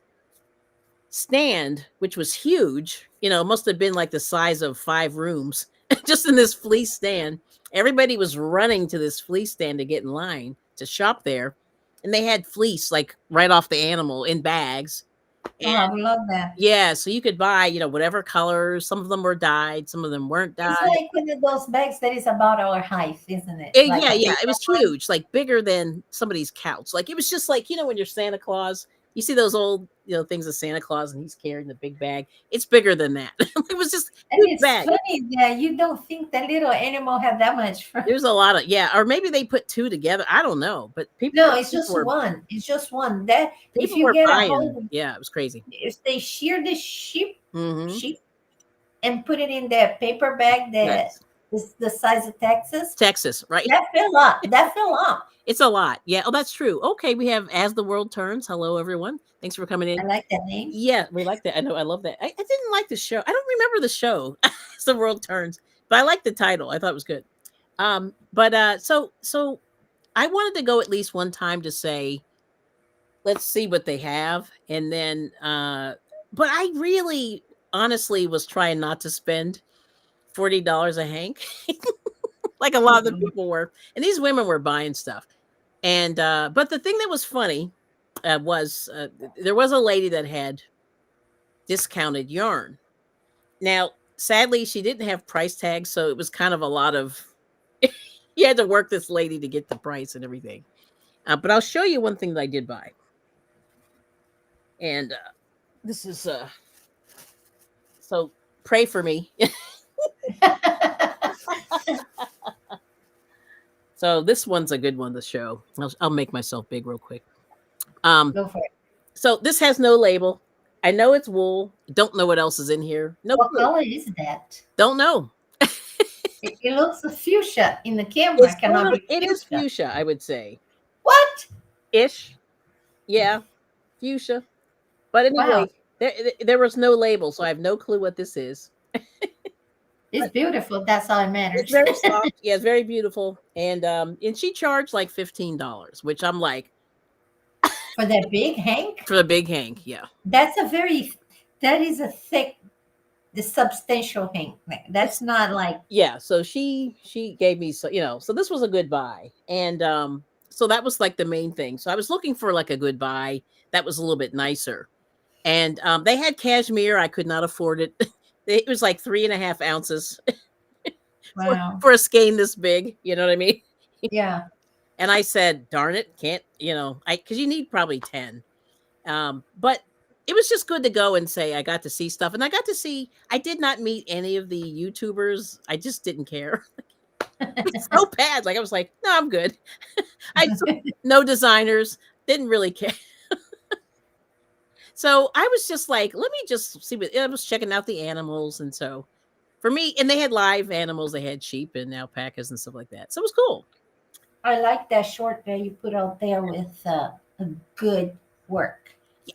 stand, which was huge. Must have been like the size of 5 rooms, just in this fleece stand. Everybody was running to this fleece stand to get in line to shop there, and they had fleece like right off the animal in bags. Oh, I would love that. Yeah, so you could buy, whatever colors. Some of them were dyed, some of them weren't It's dyed. like one of those bags that is about our height, isn't it? Like Yeah, a yeah, big it was one. huge, like bigger than somebody's couch. Like it was just like, when you're Santa Claus, you see those old, things of Santa Claus and he's carrying the big bag. It's bigger than that. It was just And huge it's bag. funny that you don't think that little animal have that much fur. There's a lot of, yeah, or maybe they put two together. I don't know, but people No, were it's people just were one. It's just one. That if people you were get a buying. hold of, Yeah, it was crazy. if they shear the Hmm. sheep, and put it in that paper bag that Yes. is the size of Texas, Texas, right? that fill up. That fill up. It's a lot. Yeah. Oh, that's true. Okay, we have As the World Turns. Hello, everyone. Thanks for coming in. I like that name. Yeah, we like that. I know. I love that. I didn't like the show. I don't remember the show. As the World Turns, but I like the title. I thought it was good. But so I wanted to go at least one time to say, let's see what they have, and then but I really honestly was trying not to spend $40 a hank, like a lot of the Mhm. people were, and these women were buying stuff. And but the thing that was funny was there was a lady that had discounted yarn. Now, sadly, she didn't have price tags, so it was kind of a lot of you had to work this lady to get the price and everything. But I'll show you one thing that I did buy, and this is so pray for me. So this one's a good one to show. I'll make myself big real quick. Go for it. So this has no label. I know it's wool. Don't know what else is in here. No What clue. color is that? Don't know. It looks a fuchsia in the camera. Cannot be It is fuchsia. fuchsia, I would say. What? Ish. Yeah, fuchsia. But Wow. anyway, there was no label, so I have no clue what this is. It's beautiful. That's all that It's matters. very soft. Yeah, it's very beautiful. And she charged like $15, which I'm like, For that big Hank, for the big hank. Yeah. that is a thick, the substantial Hank. That's not like, Yeah. So she gave me, so this was a good buy. And so that was like the main thing. So I was looking for like a good buy that was a little bit nicer. And they had cashmere. I could not afford it. It was like 3.5 ounces wow. for a skein this big. You know what I mean? Yeah. And I said, darn it, can't, because you need probably 10. But it was just good to go and say, I got to see stuff. And I did not meet any of the YouTubers. I just didn't care. It's so bad. Like, I was like, no, I'm good. No designers, didn't really care. So I was just like, let me just see what I was checking out the animals. And so for me, and they had live animals, they had sheep and alpacas and stuff like that. So it was cool. I like that short that you put out there with a good work.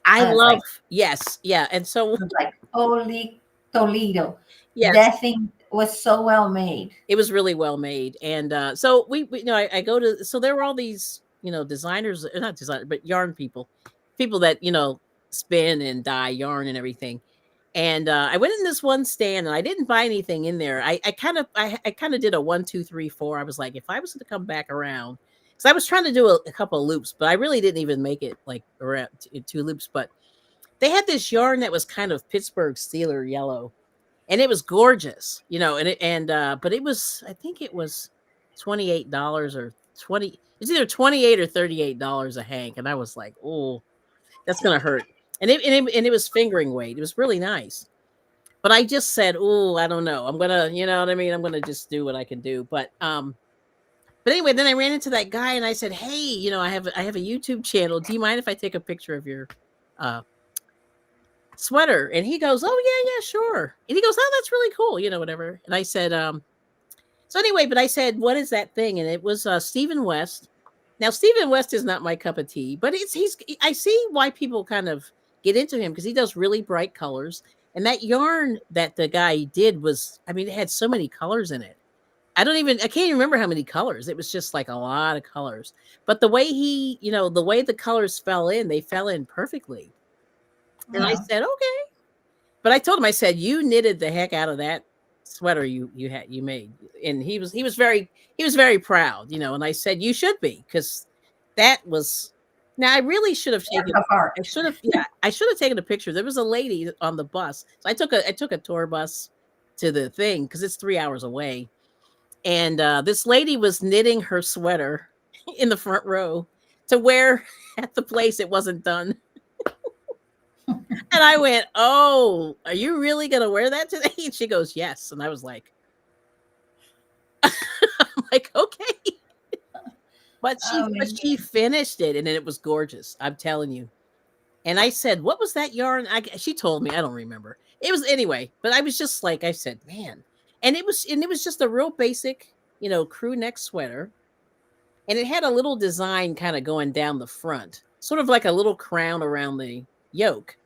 I was love, like, yes. Yeah. And so, it was like, holy Toledo. yes, That thing was so well made. it was really well made. And so I go to, so there were all these, designers, not designers, but yarn people that, spin and dye yarn and everything. And I went in this one stand and I didn't buy anything in there. I kind of did a 1, 2, 3, 4. I was like, if I was to come back around, because I was trying to do a couple of loops, but I really didn't even make it like around 2 loops. But they had this yarn that was kind of Pittsburgh Steeler yellow, and it was gorgeous, but it was, I think it was $28 or 20. It's either 28 or $38 a hank, and I was like, oh, that's gonna hurt. and it was fingering weight. It was really nice. But I just said, "Oh, I don't know. I'm gonna, you know what I mean. I'm gonna just do what I can do." But anyway, then I ran into that guy and I said, "Hey, I have a YouTube channel. Do you mind if I take a picture of your uh sweater?" And he goes, "Oh yeah, yeah, sure." And he goes, "Oh, that's really cool, whatever." And I said, so anyway, but I said, "What is that thing?" And it was Stephen West. Now, Stephen West is not my cup of tea, but I see why people kind of get into him because he does really bright colors. And that yarn that the guy did was, I mean, it had so many colors in it. I can't even remember how many colors. It was just like a lot of colors. But the way the way the colors fell in, they fell in perfectly. And I Yeah. said, "Okay." But I told him, I said, "You knitted the heck out of that sweater you made." And he was very proud, and I said, "You should be, because that was." Now I really should have Work taken of art. I should have taken a picture. There was a lady on the bus. So I took a tour bus to the thing because it's 3 hours away. And this lady was knitting her sweater in the front row to wear at the place it wasn't done. And I went, "Oh, are you really gonna wear that today?" And she goes, "Yes." And I was like, I'm like, "Okay." But she Oh my but she God. finished it and it was gorgeous. I'm telling you. And I said, "What was that yarn?" She told me, I don't remember. It was anyway, but I was just like, I said, "Man." And it was just a real basic, crew neck sweater. And it had a little design kind of going down the front, sort of like a little crown around the yoke.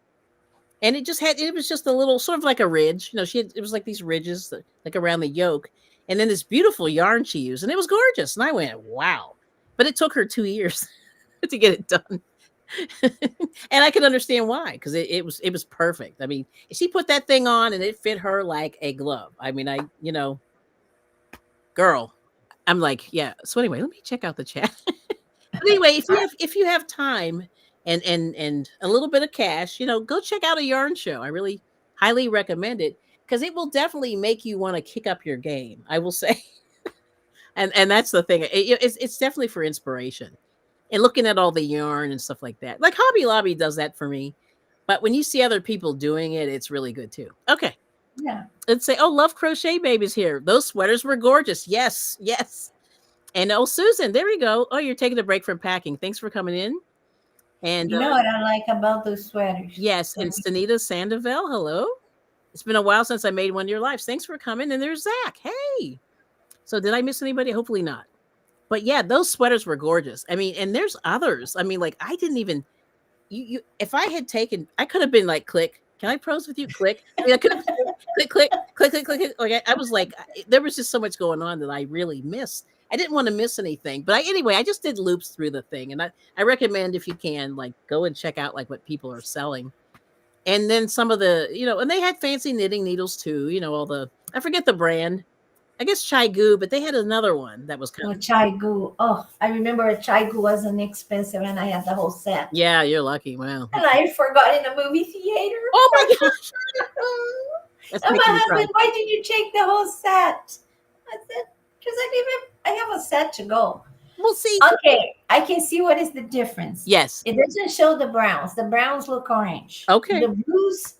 And it was just a little sort of like a ridge. It was like these ridges like around the yoke. And then this beautiful yarn she used, and it was gorgeous. And I went, "Wow." But it took her 2 years to get it done. And I can understand why, because it was perfect. I mean, she put that thing on and it fit her like a glove. I mean, girl, I'm like, yeah. So anyway, let me check out the chat. But anyway, if you have time and a little bit of cash, go check out a yarn show. I really highly recommend it because it will definitely make you want to kick up your game. I will say, and that's the thing. It's definitely for inspiration and looking at all the yarn and stuff like that. Like Hobby Lobby does that for me, but when you see other people doing it, it's really good too. Okay, Yeah. let's say, oh, Love Crochet Babies here. Those sweaters were gorgeous. Yes, yes. And oh, Susan, there we go. Oh, you're taking a break from packing. Thanks for coming in. And You know what I like about those sweaters? yes, and Stanita Sandoval, hello. It's been a while since I made one of your lives. Thanks for coming. And there's Zach. Hey. So did I miss anybody? Hopefully not. But yeah, those sweaters were gorgeous. I mean, and there's others. I mean, like I didn't even you if I had taken, I could have been like, "Click. Can I pose with you?" Click. I mean, I could have click, click, click, click, click, click. Like I was like, there was just so much going on that I really missed. I didn't want to miss anything. But anyway, I just did loops through the thing. And I recommend, if you can, like, go and check out like what people are selling. And then some of the, and they had fancy knitting needles too, I forget the brand. I guess Chai Goo, but they had another one that was kind Oh, of, chai goo. Oh, I remember a chai goo wasn't expensive, and I had the whole set. yeah, you're lucky. Wow. And I forgot in the movie theater. Oh my gosh. That's And my making me cry. husband, why did you take the whole set? I said, because I have a set to go. We'll see. Okay, I can see what is the difference. Yes. It doesn't show the browns. The browns look orange. Okay. The blues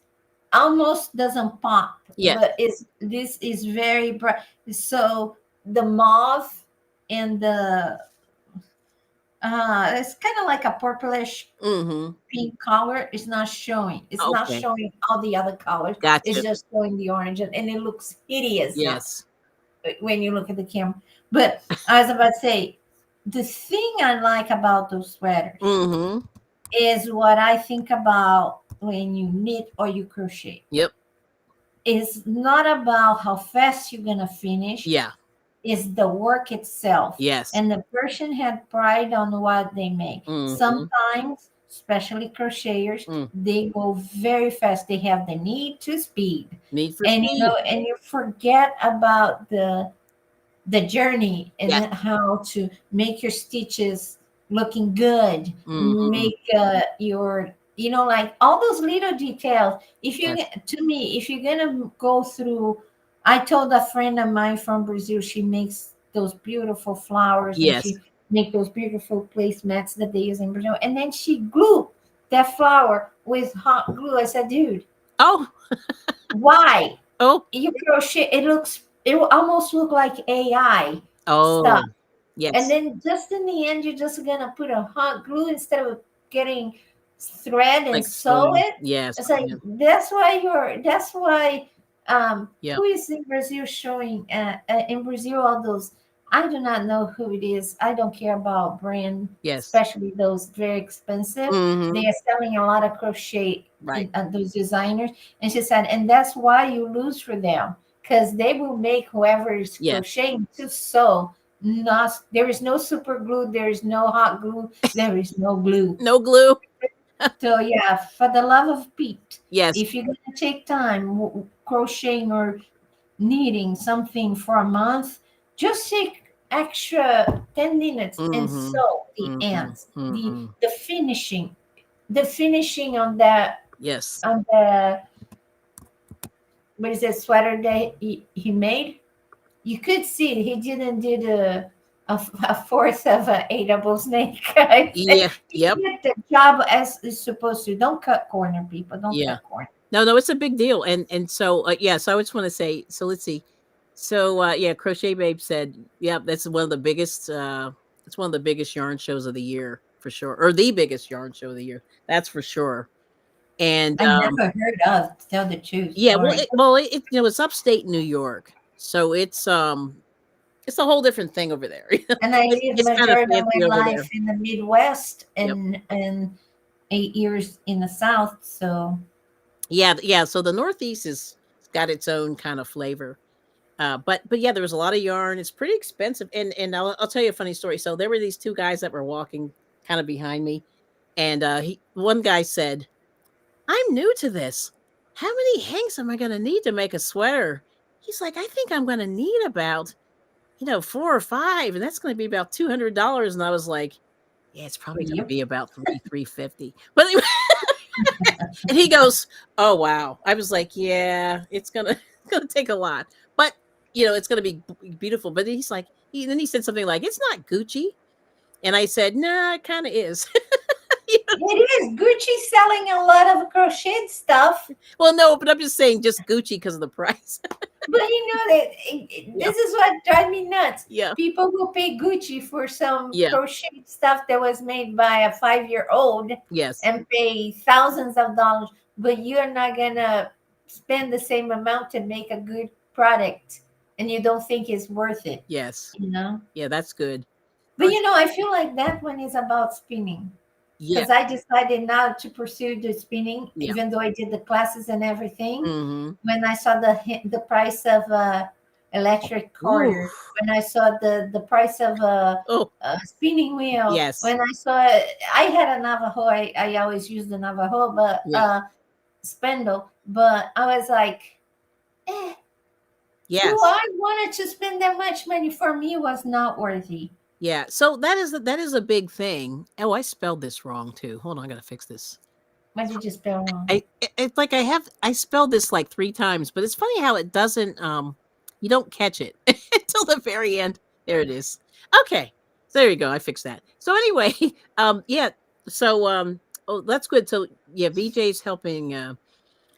almost doesn't pop. Yes. But this is very bright. So the mauve and the it's kind of like a purplish Mm-hmm. pink color. It's not showing. It's not Okay. showing all the other colors. Gotcha. It's just showing the orange, and it looks hideous now Yes. when you look at the camera. But I was about to say, the thing I like about those sweaters Mm-hmm. is what I think about when you knit or you crochet. Yep. It's not about how fast you're gonna finish. Yeah. It's the work itself. Yes. And the person had pride on what they make. Mhm. Sometimes, especially crocheters, they go very fast. They have the need to speed. Need for And speed. and you forget about the journey and Yeah. then how to make your stitches looking good, Mhm. make your like all those little details. If you Yes. To me, if you're gonna go through, I told a friend of mine from Brazil, she makes those beautiful flowers and Yes. she make those beautiful placemats that they use in Brazil, and then she glue that flower with hot glue. I said, dude, Oh, why? oh, You crochet, it will almost look like AI stuff. oh, And yes, then just in the end, you're just gonna put a hot glue instead of getting thread and like sew sewing. it. Yes, It's like yeah, that's why yeah, who is in Brazil showing in Brazil all those, I do not know who it is. I don't care about brand, yes. especially those very expensive. They Hmm. are selling a lot of crochet Right. those designers. And she said, and that's why you lose for them, because they will make whoever is Yes. crocheting to sew. Not, there is no super glue, there is no hot glue, there is no glue. No glue. So yeah, for the love of Pete, Yes. if you're gonna take time crocheting or knitting something for a month, just take extra 10 minutes and Hmm. sew the Hmm. ends, Hmm. the finishing, the finishing on that, Yes. on the, what is that sweater that he made. You could see he didn't do a fourth of a double snake. I Yeah. said he Yep. did the job as is supposed to. Don't cut corner, people. Don't Yeah. cut corner. No, no, it's a big deal. And so yeah, so I just want to say, so let's see. So yeah, Crochet Babe said, yeah, that's one of the biggest it's one of the biggest yarn shows of the year for sure. Or the biggest yarn show of the year. That's for sure. And I never heard of, to tell the truth. yeah, well Sorry. it's upstate New York. So it's a whole different thing over there. And I It's lived it's kind of majority of fancy my over there. life in the Midwest Yep. and 8 years in the South. So Yeah, yeah. So the Northeast is got its own kind of flavor. But yeah, there was a lot of yarn. It's pretty expensive. And I'll tell you a funny story. So there were these two guys that were walking kind of behind me, and one guy said, "I'm new to this. How many hanks am I going to need to make a sweater?" He's like, "I think I'm going to need about 4 or 5, and that's going to be about $200." And I was like, "Yeah, it's probably going to yep. be about 350." But and he goes, "Oh wow." I was like, "Yeah, it's gonna it's gonna take a lot, but it's gonna be beautiful." But he's like, then he said something like, "It's not Gucci," and I said, "Nah, it kind of is." It is. Gucci selling a lot of crochet stuff. Well, no, but I'm just saying, just Gucci because of the price. But you know that Yeah, this is what drives me nuts. yeah, People who pay Gucci for some yeah, crochet stuff that was made by a 5-year-old yes, and pay thousands of dollars, but you're not gonna spend the same amount to make a good product, and you don't think it's worth it, yes, you know? yeah. That's good. But I feel like that one is about spinning, Yeah, because I decided not to pursue the spinning, yeah. even though I did the classes and everything. Hmm. When I saw the price of electric Ooh, quarter, when I saw the price of oh, a spinning wheel, yes, when I saw I had a Navajo. I always use the Navajo, but yeah, spindle. But I was like, do yes. I wanted to spend that much money? For me, it was not worthy. Yeah, so that is a big thing. Oh, I spelled this wrong too. Hold on, I gotta fix this. What did you spell wrong? It's like I spelled this like 3 times, but it's funny how it doesn't you don't catch it until the very end. There it is. Okay. So there you go. I fixed that. So anyway, yeah. So oh, that's good. So yeah, VJ's helping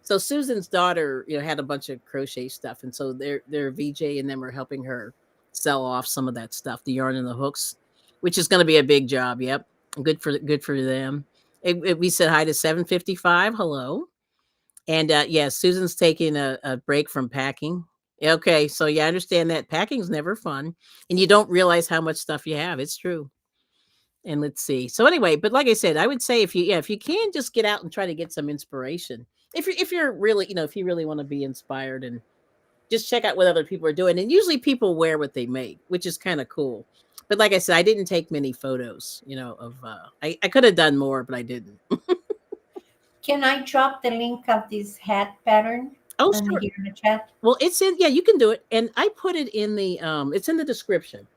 so Susan's daughter, had a bunch of crochet stuff, and so their VJ and them are helping her sell off some of that stuff, the yarn and the hooks, which is going to be a big job. Yep, good for them. We said hi to 755. Hello, and yeah, Susan's taking a break from packing. Okay, so yeah, I understand that packing's never fun, and you don't realize how much stuff you have. It's true. And let's see. So anyway, but like I said, I would say if you can just get out and try to get some inspiration. If you're really, if you really want to be inspired and just check out what other people are doing. And usually people wear what they make, which is kind of cool. But like I said, I didn't take many photos, of I could have done more, but I didn't. Can I drop the link of this hat pattern Oh, on sure. here in the chat? Well, it's in, yeah, you can do it. And I put it in the it's in the description.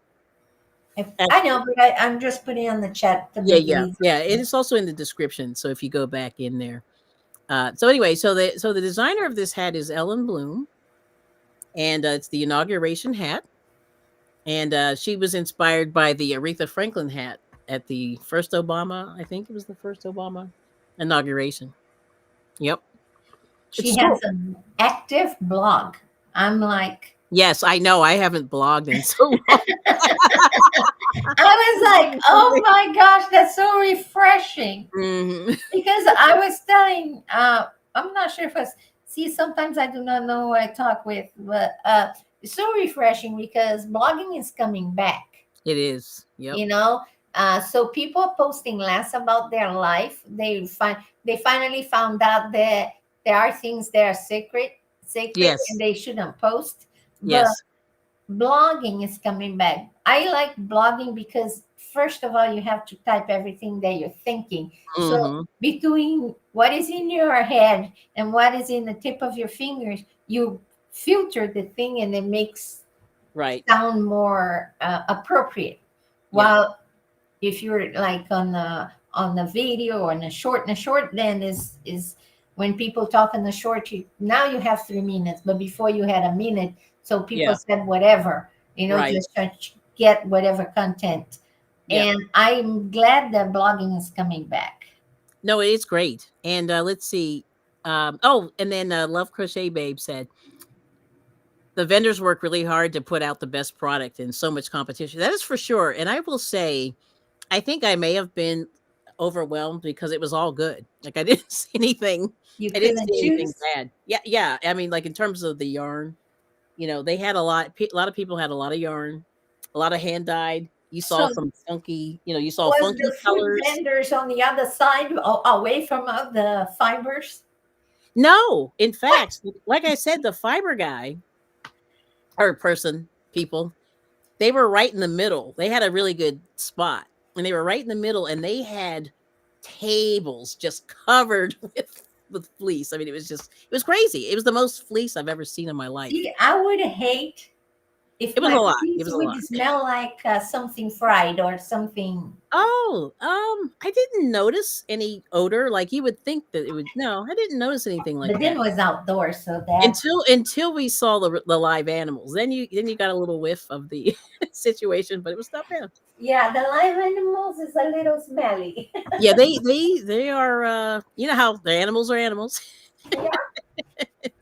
I know, but I'm just putting it on the chat to Yeah, make it yeah. Yeah, it easier. is also in the description. So if you go back in there. So anyway, so the designer of this hat is Ellen Bloom, and it's the inauguration hat, and she was inspired by the Aretha Franklin hat at the first Obama. I think it was the first Obama Inauguration. Yep. She It's has cool. an active blog. I'm like, Yes, I know. I haven't blogged in so long. I was like, oh my gosh, that's so refreshing. Mhm. Because I was telling, I'm not sure if I see. Sometimes I do not know who I talk with, but it's so refreshing because blogging is coming back. It is. Yep. You know, so people are posting less about their life. They finally found out that there are things that are sacred, and Yes. they shouldn't post. But Yes. blogging is coming back. I like blogging because first of all, you have to type everything that you're thinking. So Hmm. between what is in your head and what is in the tip of your fingers, you filter the thing, and it makes Right. sound more appropriate. Yep. While if you're like on the video or in a short then is when people talk in the short, now you have 3 minutes, but before you had a minute, so people Yeah. said whatever, Right. just to get whatever content. Yep. And I'm glad that blogging is coming back. No, it's great. And let's see. Oh, and then Love Crochet Babe said the vendors work really hard to put out the best product and so much competition. That is for sure. And I will say, I think I may have been overwhelmed because it was all good. Like I didn't see anything. You I didn't couldn't see anything choose. bad. Yeah, yeah. I mean, like in terms of the yarn, they had a lot. A lot of people had a lot of yarn, a lot of hand dyed. You saw So some funky. You saw was funky the food colors. vendors on the other side, away from the fibers? No, in fact, like I said, the fiber guy or person, people, they were right in the middle. They had a really good spot, and they were right in the middle, and they had tables just covered with fleece. I mean, it was crazy. It was the most fleece I've ever seen in my life. See, I would hate if It was my a lot. It feet was a would lot. smell like something fried or something. Oh, I didn't notice any odor. Like you would think that it would. No, I didn't notice anything like But then that it was outdoors, so that until we saw the live animals. Then you got a little whiff of the situation, but it was not bad. yeah, the live animals is a little smelly. Yeah, they are. You know how the animals are animals. Yeah.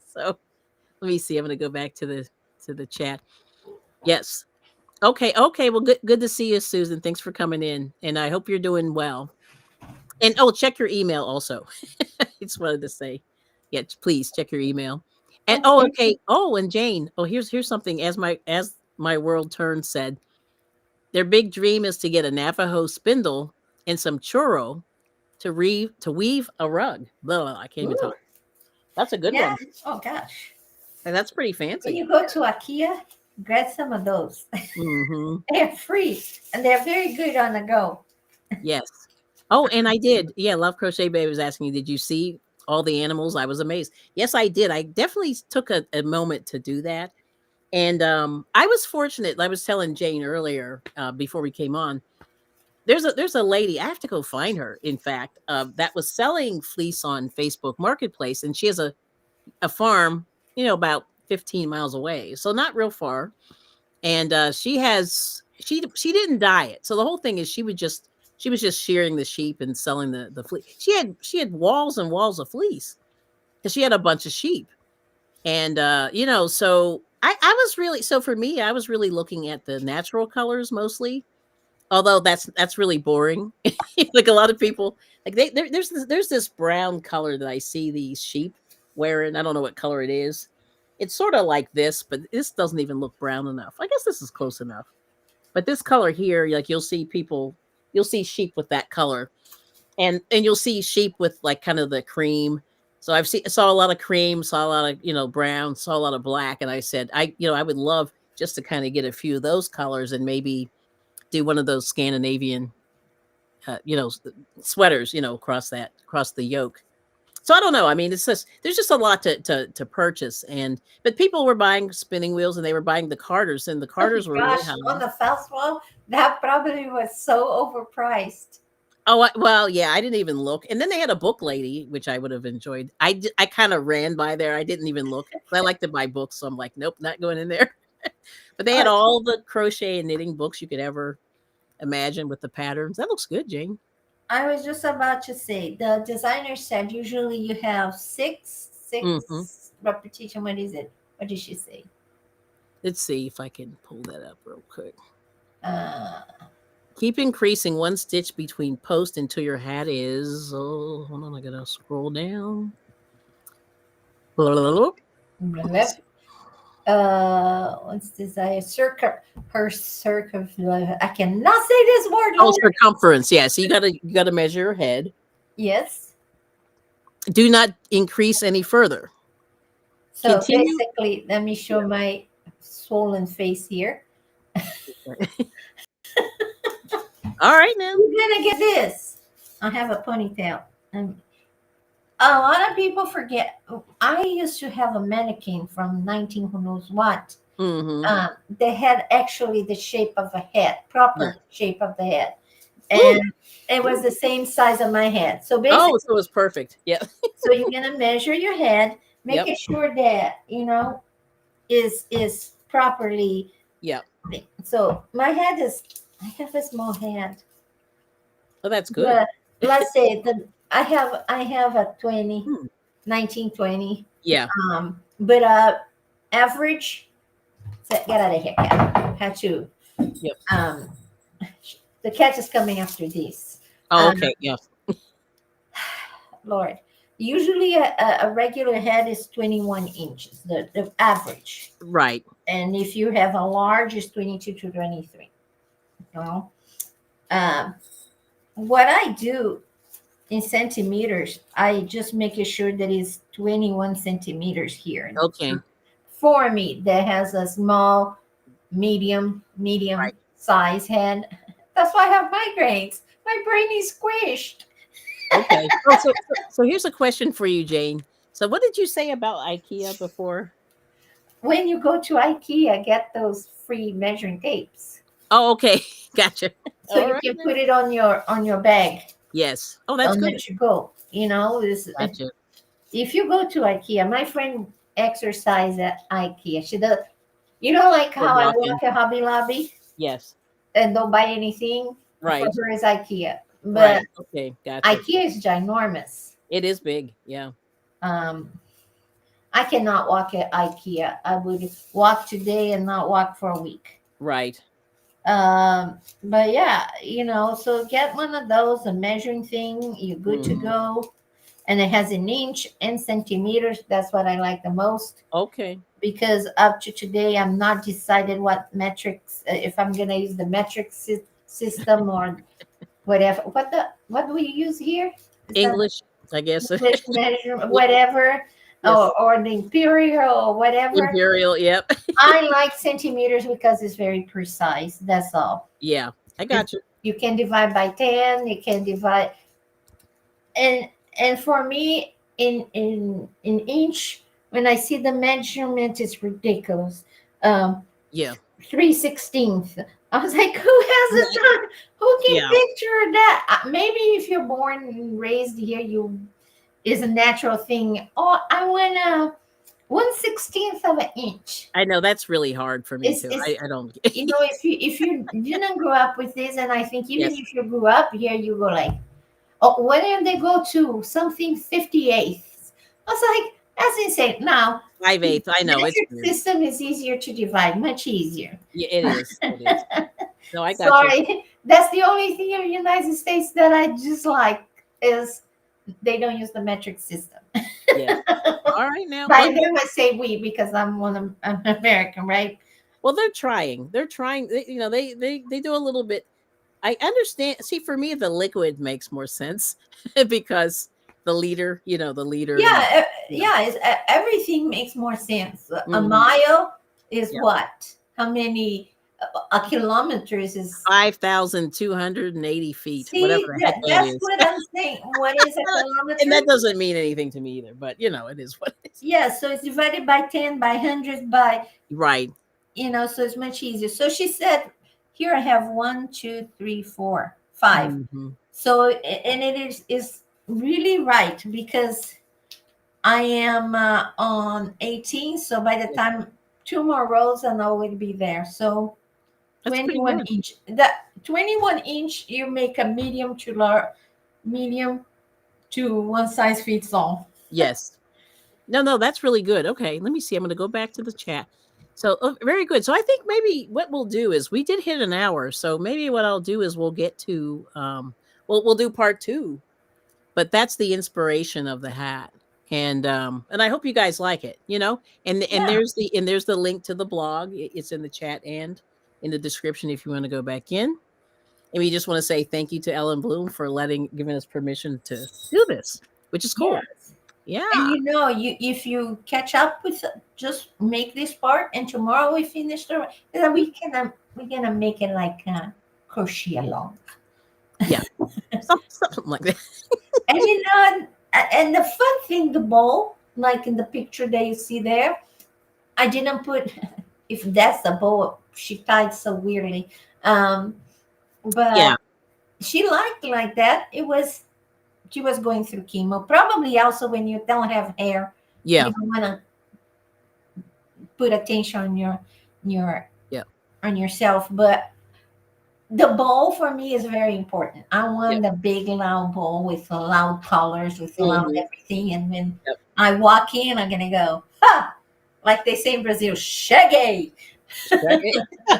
So let me see. I'm gonna go back to the chat. Yes. Okay. Okay. Well, good to see you, Susan. Thanks for coming in, and I hope you're doing well. And oh, check your email also. I just wanted to say, yeah, please check your email. And oh, Okay. okay. Oh, and Jane. Oh, here's something. As my world turn said, their big dream is to get a Navajo spindle and some churro to weave a rug. Blah, blah, blah, I can't even Ooh, talk. That's a good yeah. one. Oh gosh. And that's pretty When fancy. you go to IKEA, grab some of those. Hmm. They're free and they're very good on the go. Yes. Oh, and I did. Yeah, Love Crochet Baby was asking you, did you see all the animals? I was amazed. Yes, I did. I definitely took a moment to do that. And I was fortunate. I was telling Jane earlier before we came on. There's a lady. I have to go find her. In fact, that was selling fleece on Facebook Marketplace, and she has a farm, about 15 miles away, so not real far. And she didn't dye it. So the whole thing is she was just shearing the sheep and selling the fleece. She had walls and walls of fleece because she had a bunch of sheep. And so I was really, so for me, I was really looking at the natural colors mostly. Although that's really boring. Like a lot of people, like there's this brown color that I see these sheep wearing. I don't know what color it is. It's sort of like this, but this doesn't even look brown enough. I guess this is close enough. But this color here, like you'll see sheep with that color, and you'll see sheep with like kind of the cream. So saw a lot of cream, saw a lot of brown, saw a lot of black, and I said I would love just to kind of get a few of those colors and maybe do one of those Scandinavian sweaters across the yoke. So I don't know. I mean, it's just there's just a lot to purchase, but people were buying spinning wheels and they were buying the Carters, and the Oh my Carters were really gosh, high. on the festival, that probably was so overpriced. Oh, well, yeah, I didn't even look. And then they had a book lady, which I would have enjoyed. I kind of ran by there. I didn't even look. I like to buy books, so I'm like, nope, not going in there. But they had Oh, all the crochet and knitting books you could ever imagine with the patterns. That looks good, Jane. I was just about to say the designer said usually you have Mm-hmm. six repetition. What is it? What did she say? Let's see if I can pull that up real quick. Uh, Keep increasing one stitch between post until your hat is. Oh, hold on, I gotta scroll down. Let's see. what's this? Her circum. I cannot say this word, Oh, Lord. circumference. Yeah, so you gotta measure your head. Yes. Do not increase any further. So Continue. basically, let me show my swollen face here. All right now. You're gonna get this. I have a ponytail. And a lot of people forget. I used to have a mannequin from 19 who knows what. Mm-hmm. They had actually the shape of a head, Yeah. proper shape of the head, Woo! and it was the same size of my head. So basically, Oh, so it's perfect. Yeah. so you're gonna measure your head, Yep. making sure that is properly. Yep. So my head is. I have a small head, Oh, that's good. but let's say the I have a 20, Hmm. 1920. Yeah. But average. Get out of here, cat. Had to. Yep. Um, the cat is coming after this. Oh, Um, okay. Yeah. Lord, usually a regular head is 21 inches, the average. Right. And if you have a large, it's 22 to 23. You know? Um, what I do in centimeters, I just make it sure that it's 21 centimeters here. Okay. For me, that has a small, medium Right. size head. That's why I have migraines. My brain is squished. Okay. Oh, so here's a question for you, Jane. So what did you say about IKEA before? When you go to IKEA, get those free measuring tapes Oh, okay. Gotcha. so All you right can now. put it on your bag. Yes. Oh, that's Don't good. let you go. Gotcha. If you go to IKEA, my friend exercise at IKEA. She does. Like For how I walking. walk at Hobby Lobby Yes. and don't buy anything. For Right. her is IKEA, but Right. Okay. Gotcha. IKEA is ginormous. It is big. Yeah. Um, I cannot walk at IKEA. I would walk today and not walk for a week. Right. But yeah, so get one of those, a measuring thing, you're good to Mhm. go. And it has an inch and centimeters. That's what I like the most Okay. because up to today, I'm not decided what metrics, if I'm gonna use the metric system or whatever. What do we use here? Is that English, I guess. English measurement, whatever, Yes. or the imperial or whatever? Imperial. Yep. I like centimeters because it's very precise. That's all. Yeah. I And got you. you can divide by 10. You can divide, and for me, in inch, when I see the measurement, it's ridiculous. Um, Yeah. 3/16. I was like, who has Yeah. a time? Who can Yeah. picture that? Maybe if you're born and raised here, you is a natural thing. Oh, I want a 1/16 of an inch. I know that's really hard for me too. It's I don't. if you didn't grow up with this, and I think even Yes. if you grew up here, you go like, oh, when did they go to something 58th? I was like, that's insane. Now, 5/8. I know it's metric weird. system is easier to divide, much easier. Yeah, it is. It is. No, I got you. Sorry, that's the only thing in the United States that I just like is they don't use the metric system. Yes. All right now. By them, I say we because I'm American, right? Well, they're trying. They're trying. They do a little bit. I understand. See, for me, the liquid makes more sense because the leader. The leader and Yeah, yeah. yeah. Everything makes more sense. A Mhm. mile is Yeah. what? How many? A kilometers is. 5,280 feet, whatever See, the heck that that's is. what I'm saying. What is a And that kilometer? doesn't mean anything to me either. But it is what it is. Yeah, so it's divided by 10, by hundreds, by Right. so it's much easier. So she said, here I have one, two, three, four, five. Mhm. So and it is really right because I am on 18. So by the Yeah. time two more rows and I will be there. So That's pretty 21 good. inch. That 21 inch, you make a medium to large. medium to one size fits all. Yes. No, that's really good. Okay, let me see. I'm going to go back to the chat. So, very good. So, I think maybe what we'll do is we did hit an hour. So, maybe what I'll do is we'll get to we'll do part 2. But that's the inspiration of the hat. And I hope you guys like it, you know. And Yeah. there's the link to the blog. It's in the chat and in the description if you want to go back in. And we just want to say thank you to Ellen Bloom for giving us permission to do this, which is cool. Yes. And Yeah. you know, if you catch up with, just make this part, and tomorrow we finish the. Then we're gonna make it like crochet along. Yeah. Something like that. And you know, and the fun thing, the bow, like in the picture that you see there, I didn't put. If that's the bow, she tied so weirdly, Yeah. but she liked like that. She was going through chemo. Probably also when you don't have hair, Yeah. you don't want to put attention on your Yeah. on yourself. But the bowl for me is very important. I Yep. want the big loud bowl with loud colors, with loud Mhm. everything. And when Yep. I walk in, I'm gonna go, ha! Like they say in Brazil, cheguei. Okay.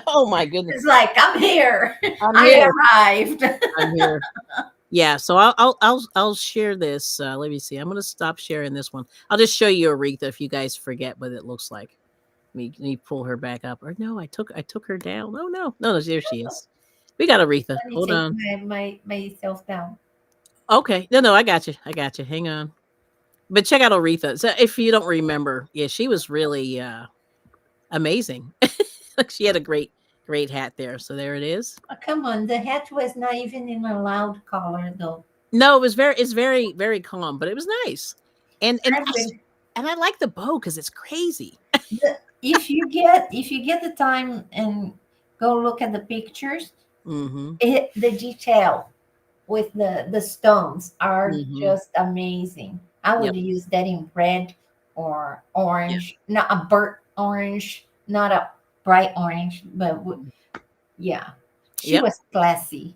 Oh my goodness. It's like I'm here. I'm I here. arrived. I'm here. Yeah, so I'll share this. Let me see. I'm gonna stop sharing this one. I'll just show you Aretha if you guys forget what it looks like. Let me pull her back up. Or no, I took her down. Oh no, there she is. We got Aretha. Let me Hold take on. myself down. Okay, no, I got you. I got you. Hang on. But check out Aretha. So if you don't remember, yeah, she was really amazing. She had a great hat there. So there it is. Oh, come on, the hat was not even in a loud color though. No, it's very calm, but it was nice. And and I I, would, and I like the bow because it's crazy. if you get the time and go look at the pictures, Mm-hmm. the detail with the stones are Mm-hmm. just amazing. I Yep. would use that in red or Yeah. orange, not a burnt orange, not a bright orange, but yeah, she Yep. was classy.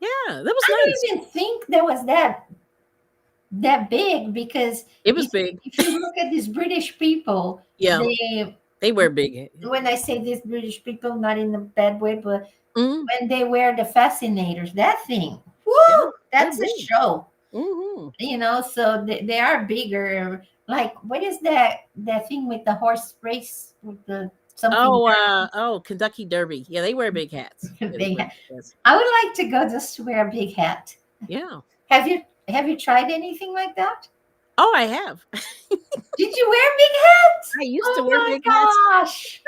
Yeah, that was I nice. don't even think there was that big, because It was big. if you look at these British people, Yeah, they, they wear big. when I say these British people, not in a bad way, but Mm, when they wear the fascinators, that thing, yeah, whoo, they're that's a big. show. Mm-hmm. You know, so they are bigger. Like, what is that thing with the horse race with the something Oh, Kentucky Derby. Yeah, they wear big hats. Yeah, they they wear ha- big hats. I would like to go just to wear a big hat. Yeah. Have you tried anything like that? Oh, I have. Did you wear big hats? I used to Oh wear my big hats. gosh,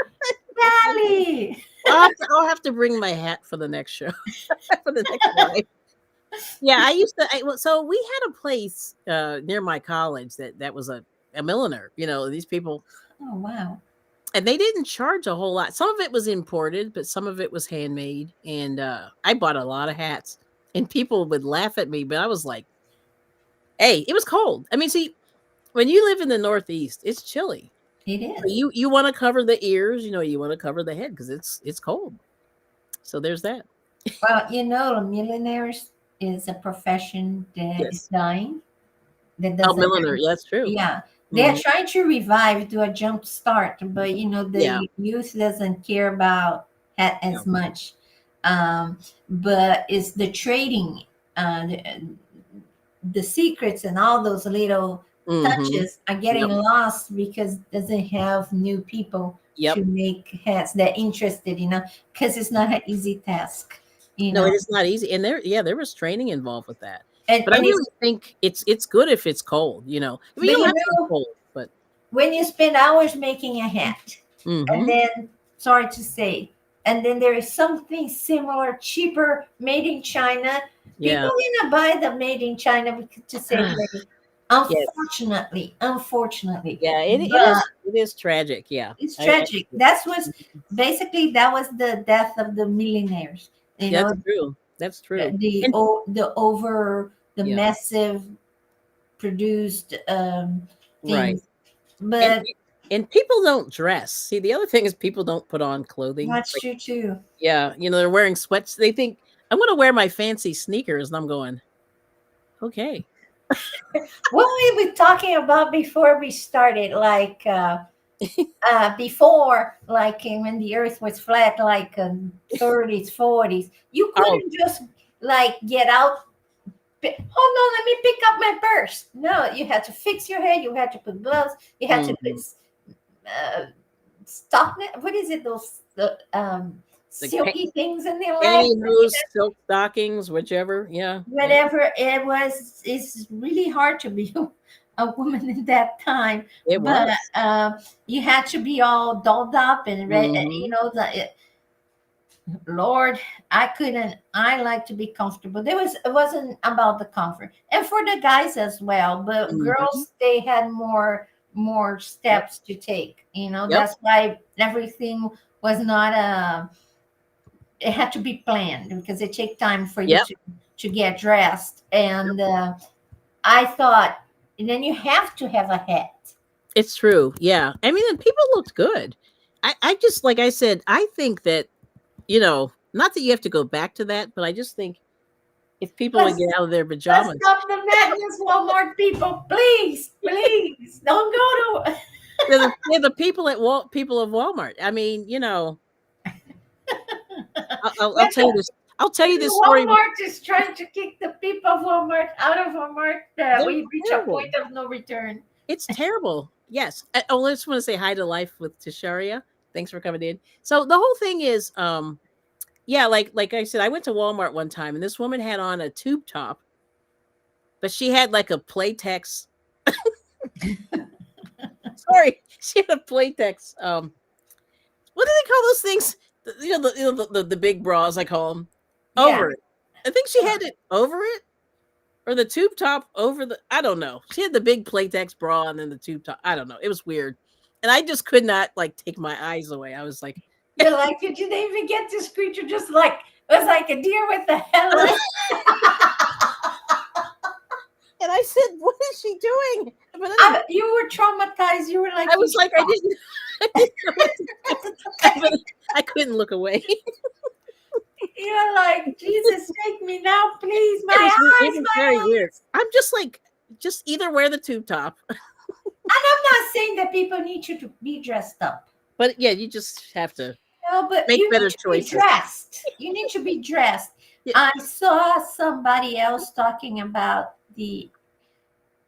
Sally. I'll have to bring my hat for the next show for the next live. Yeah, I used to. So we had a place near my college that was a milliner. You know, these people, Oh wow. and they didn't charge a whole lot. Some of it was imported, but some of it was handmade. And I bought a lot of hats, and people would laugh at me, but I was like, "Hey, it was cold." I mean, see, when you live in the Northeast, it's chilly. It But is. you want to cover the ears, you want to cover the head because it's cold. So there's that. Well, you know, millionaires is a profession that is Yes. dying. That Oh, doesn't milliner. have, Yeah, that's true. yeah. They're Mhm. trying to revive, do a jump start, but you know, Yeah. the youth doesn't care about that Yeah. as much. But it's the trading, the secrets and all those little Mhm. touches are getting Yep. lost because it doesn't have new people Yep. to make hats that interested, because it's not an easy task, you No, it know. is not easy, and there was training involved with that. and But I and it's really think it's good if it's cold. I mean, but you don't you have to be know, cold, but when you spend hours making a hat, and mhm. then, sorry to say, and then there is something similar, cheaper, made in China, people Yeah. gonna buy the made in China to save money. Yes. Unfortunately, Yeah, but it is tragic. Yeah. it's I tragic. That's was basically that was the death of the millionaires. You That's know, true. That's the true. the, And o- the over the yeah, massive produced right. things, And but and people don't dress. See, the other thing is people don't put on clothing. that's true too. Yeah, they're wearing sweats. They think I'm going to wear my fancy sneakers, and I'm going, Okay. What we were talking about before we started, like before, like when the Earth was flat, like 30s, 40s, you Oh. couldn't just like get out. Oh no, let me pick up my purse. No, you had to fix your head. You had to put gloves. You had to put Mhm. uh, stock. What is it? Those the Like silky things in their legs. pantyhose, silk stockings, whichever. Yeah. Yeah. Whatever it was, it's really hard to be a woman in that time. It But was. you had to be all dolled up and you Hmm. know Lord, I couldn't. I like to be comfortable. It wasn't about the comfort, and for the guys as well. But Hmm. girls, they had more Yep. steps to take. You know, Yep. that's why everything was not it had to be planned because it take time for you Yep. to get dressed. And I thought, and then you have to have a hat. It's true. Yeah. I mean, and people looked good. I just, like I said, I think that, not that you have to go back to that, but I just think if people would Let's get out of their let's pajamas, stop the madness, Walmart people. Please, please don't go to. they're the people people of Walmart. I mean, I'll tell you this. I'll tell you this story. Walmart is trying to kick the people of Walmart out of Walmart. They're We reach a terrible. point of no return. It's terrible. Yes. I just want to say hi to Life with Tisharia. Thanks for coming in. So the whole thing is, yeah, like I said, I went to Walmart one time and this woman had on a tube top, but she had like a Playtex. Sorry, she had a Playtex. What do they call those things? The big bras, I call them, Yeah. over it. I think she had it over it, or the tube top over the. I don't know. She had the big Playtex bra and then the tube top. I don't know. It was weird, and I just could not like take my eyes away. I was like, You're like, did you even get this creature just like it was like a deer with a headlight? and I said, "What is she doing?" But anyway, You were traumatized. You were like I in was like, I shock. didn't, I didn't know what to do. But I couldn't look away. You're like, Jesus, take me now, please. It My was it eyes, was very my weird. eyes. I'm just like, just either wear the tube top, And I'm not saying that people need you to be dressed up. but yeah, you just have to No, but make you need better to be choices. dressed. You need to be dressed. Yeah. I saw somebody else talking about the.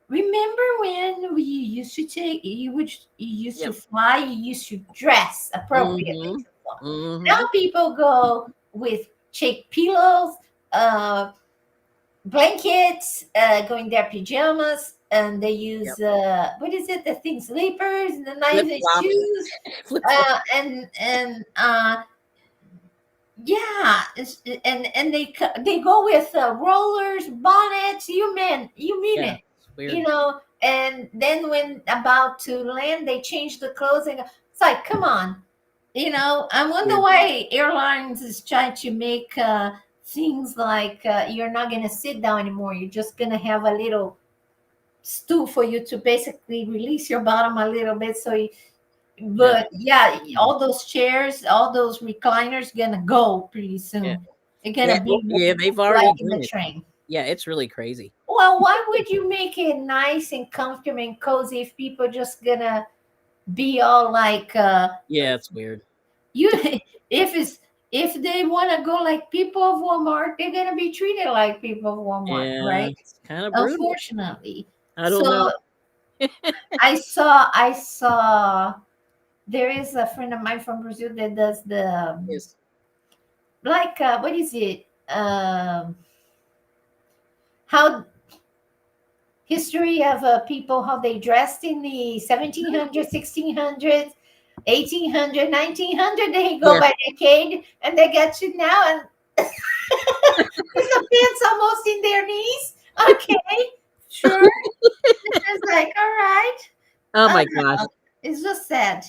Remember when we used to take you used to Yep. fly, you used to dress appropriately Mhm. to fly. Mhm. Now people go with cheap pillows, uh, blankets, go in their pajamas, and they Yep. use what is it? The thing sleepers, the Flip nice flops. shoes, Flip flops. and yeah, and they go with rollers, bonnets. You mean Yeah. it, It's weird. And then when about to land, they change the clothes and it's like, come on, I wonder Weird. why airlines is trying to make things like you're not gonna sit down anymore. You're just gonna have a little stool for you to basically release your bottom a little bit, Yeah. but yeah, Mhm. all those chairs, all those recliners gonna go pretty Yeah. soon. They're Yeah. gonna Well, be yeah. They've like already in the done it. train. Yeah. It's really crazy. Well, why would you make it nice and comfortable and cozy if people just gonna be all like Yeah. It's weird. you if it's if they want to go like people of Walmart, they're gonna be treated like people of Walmart, Yeah. right? It's kind of brutal. Unfortunately. I don't So know. I saw there is a friend of mine from Brazil that does the Yes. like what is it how history of people how they dressed in the 1700s, 1600s, 1800, 1900. They go Yeah. by decade and they get to now and with the pants almost in their knees. Okay, sure. It's like, all right. Oh uh, my gosh. it's just sad.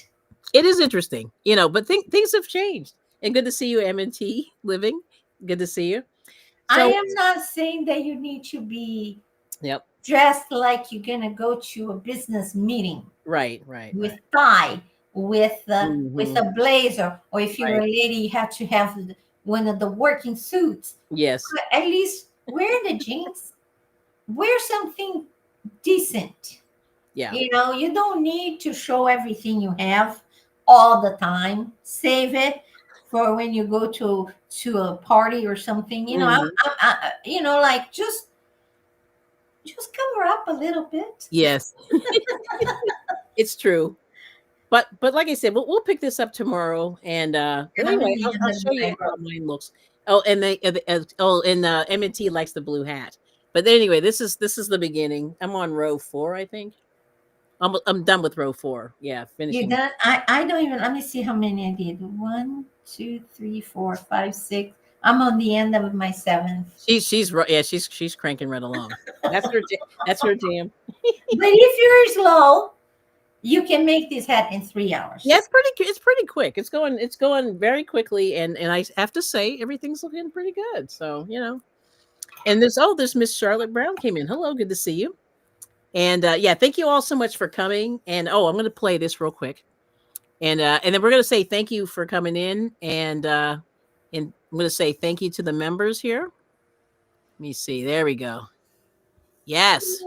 It is interesting, but things have changed. And good to see you, M&T Living. Good to see you. I So, am not saying that you need to be yep. dressed like you're gonna go to a business meeting Right. Right. with Right. tie, with Hmm. a blazer, or if you're Right. a lady, you have to have one of the working suits. Yes. But at least wear the jeans, wear something decent. Yeah. You know, you don't need to show everything you have all the time. Save it for when you go to a party or something. You know, Mhm. you know, like just cover up a little bit. Yes, it's true. But like I said, we'll pick this up tomorrow. And but And I'm in anyway, the I'll end of show you my how rope. mine looks. Oh, and M&T likes the blue hat. But anyway, this is the beginning. I'm on row 4, I think. I'm done with row 4. Yeah, You finishing. done? I don't even. Let me see how many I did. 1, 2, 3, 4, 5, 6. I'm on the end of my 7th. Yeah, she's cranking right along. That's her jam. But if you're slow, you can make this hat in 3 hours. Yeah, it's pretty quick. It's going very quickly, and I have to say everything's looking pretty good. So, and this Miss Charlotte Brown came in. Hello, good to see you. And yeah, thank you all so much for coming. And I'm going to play this real quick. And then we're going to say thank you for coming in, and I'm going to say thank you to the members here. Let me see. There we go. Yes.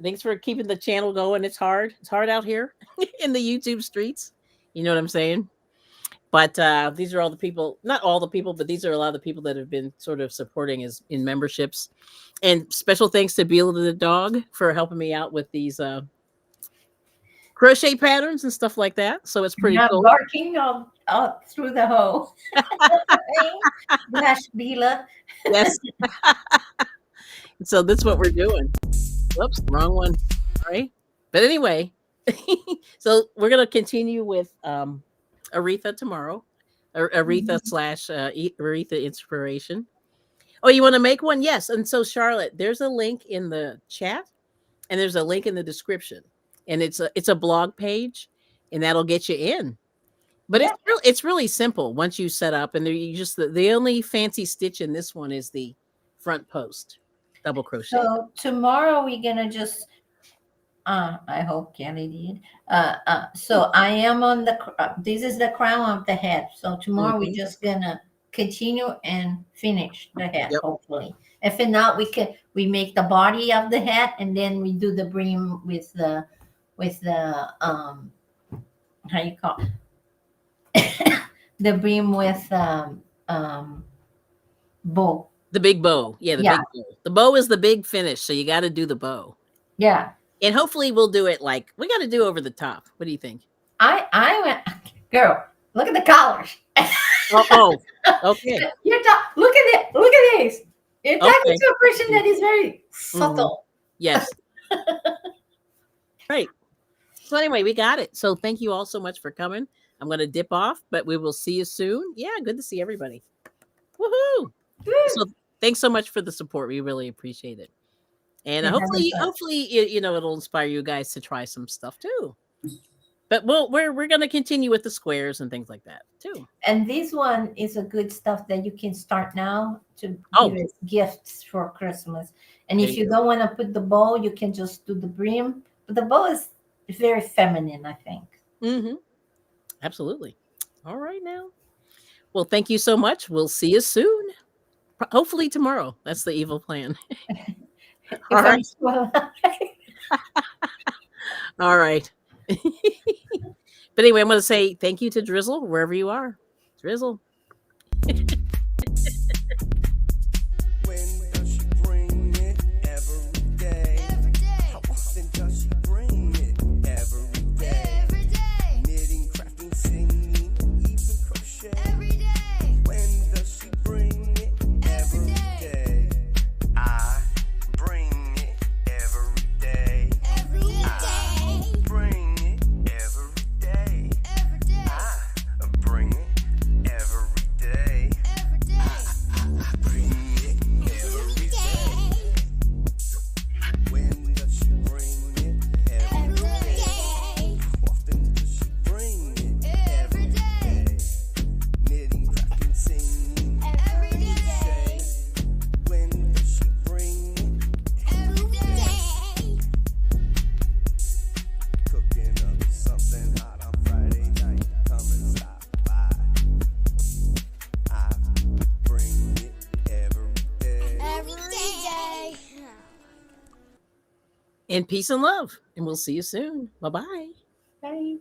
Thanks for keeping the channel going. It's hard. It's hard out here in the YouTube streets. You know what I'm saying? But these are all the people, not all the people, but these are a lot of the people that have been sort of supporting as in memberships. And special thanks to Beulah the dog for helping me out with these crochet patterns and stuff like that. So it's pretty Not cool. barking out through the hole. Gosh, Bila. Yes. So that's what we're doing. Whoops, wrong one. All right. But anyway, so we're going to continue with Aretha tomorrow. Aretha slash Aretha inspiration. Oh, you want to make one? Yes. And so Charlotte, there's a link in the chat and there's a link in the description. And it's a blog page and that'll get you in. But Yeah. it's really simple once you set up, and you just the only fancy stitch in this one is the front post double crochet. So tomorrow we're gonna just. I hope Kelly did. So I am on the. This is the crown of the head. So tomorrow we're just gonna continue and finish the head. Yep. Hopefully, if not, we make the body of the head, and then we do the brim with the how you call it? The brim with bow. The big bow. Yeah, big bow. The bow is the big finish, so you got to do the bow. Yeah. And hopefully we'll do it like we got to do over the top. What do you think? I went, girl, look at the collars. Oh, okay. Look at it. Look at this. You're talking to a person that is very subtle. Yes. Right. So anyway, we got it. So thank you all so much for coming. I'm going to dip off, but we will see you soon. Yeah, good to see everybody. Woohoo! So thanks so much for the support. We really appreciate it. And hopefully, it'll inspire you guys to try some stuff too. But we're going to continue with the squares and things like that too. And this one is a good stuff that you can start now to give as gifts for Christmas. And if you don't want to put the bow, you can just do the brim. But the bow is very feminine, I think. Mm-hmm. Absolutely. All right now. Well, thank you so much. We'll see you soon. Hopefully tomorrow. That's the evil plan. All right. All right. But anyway, I'm going to say thank you to Drizzle, wherever you are. Drizzle. Every And peace and love. And we'll see you soon. Bye-bye. Bye.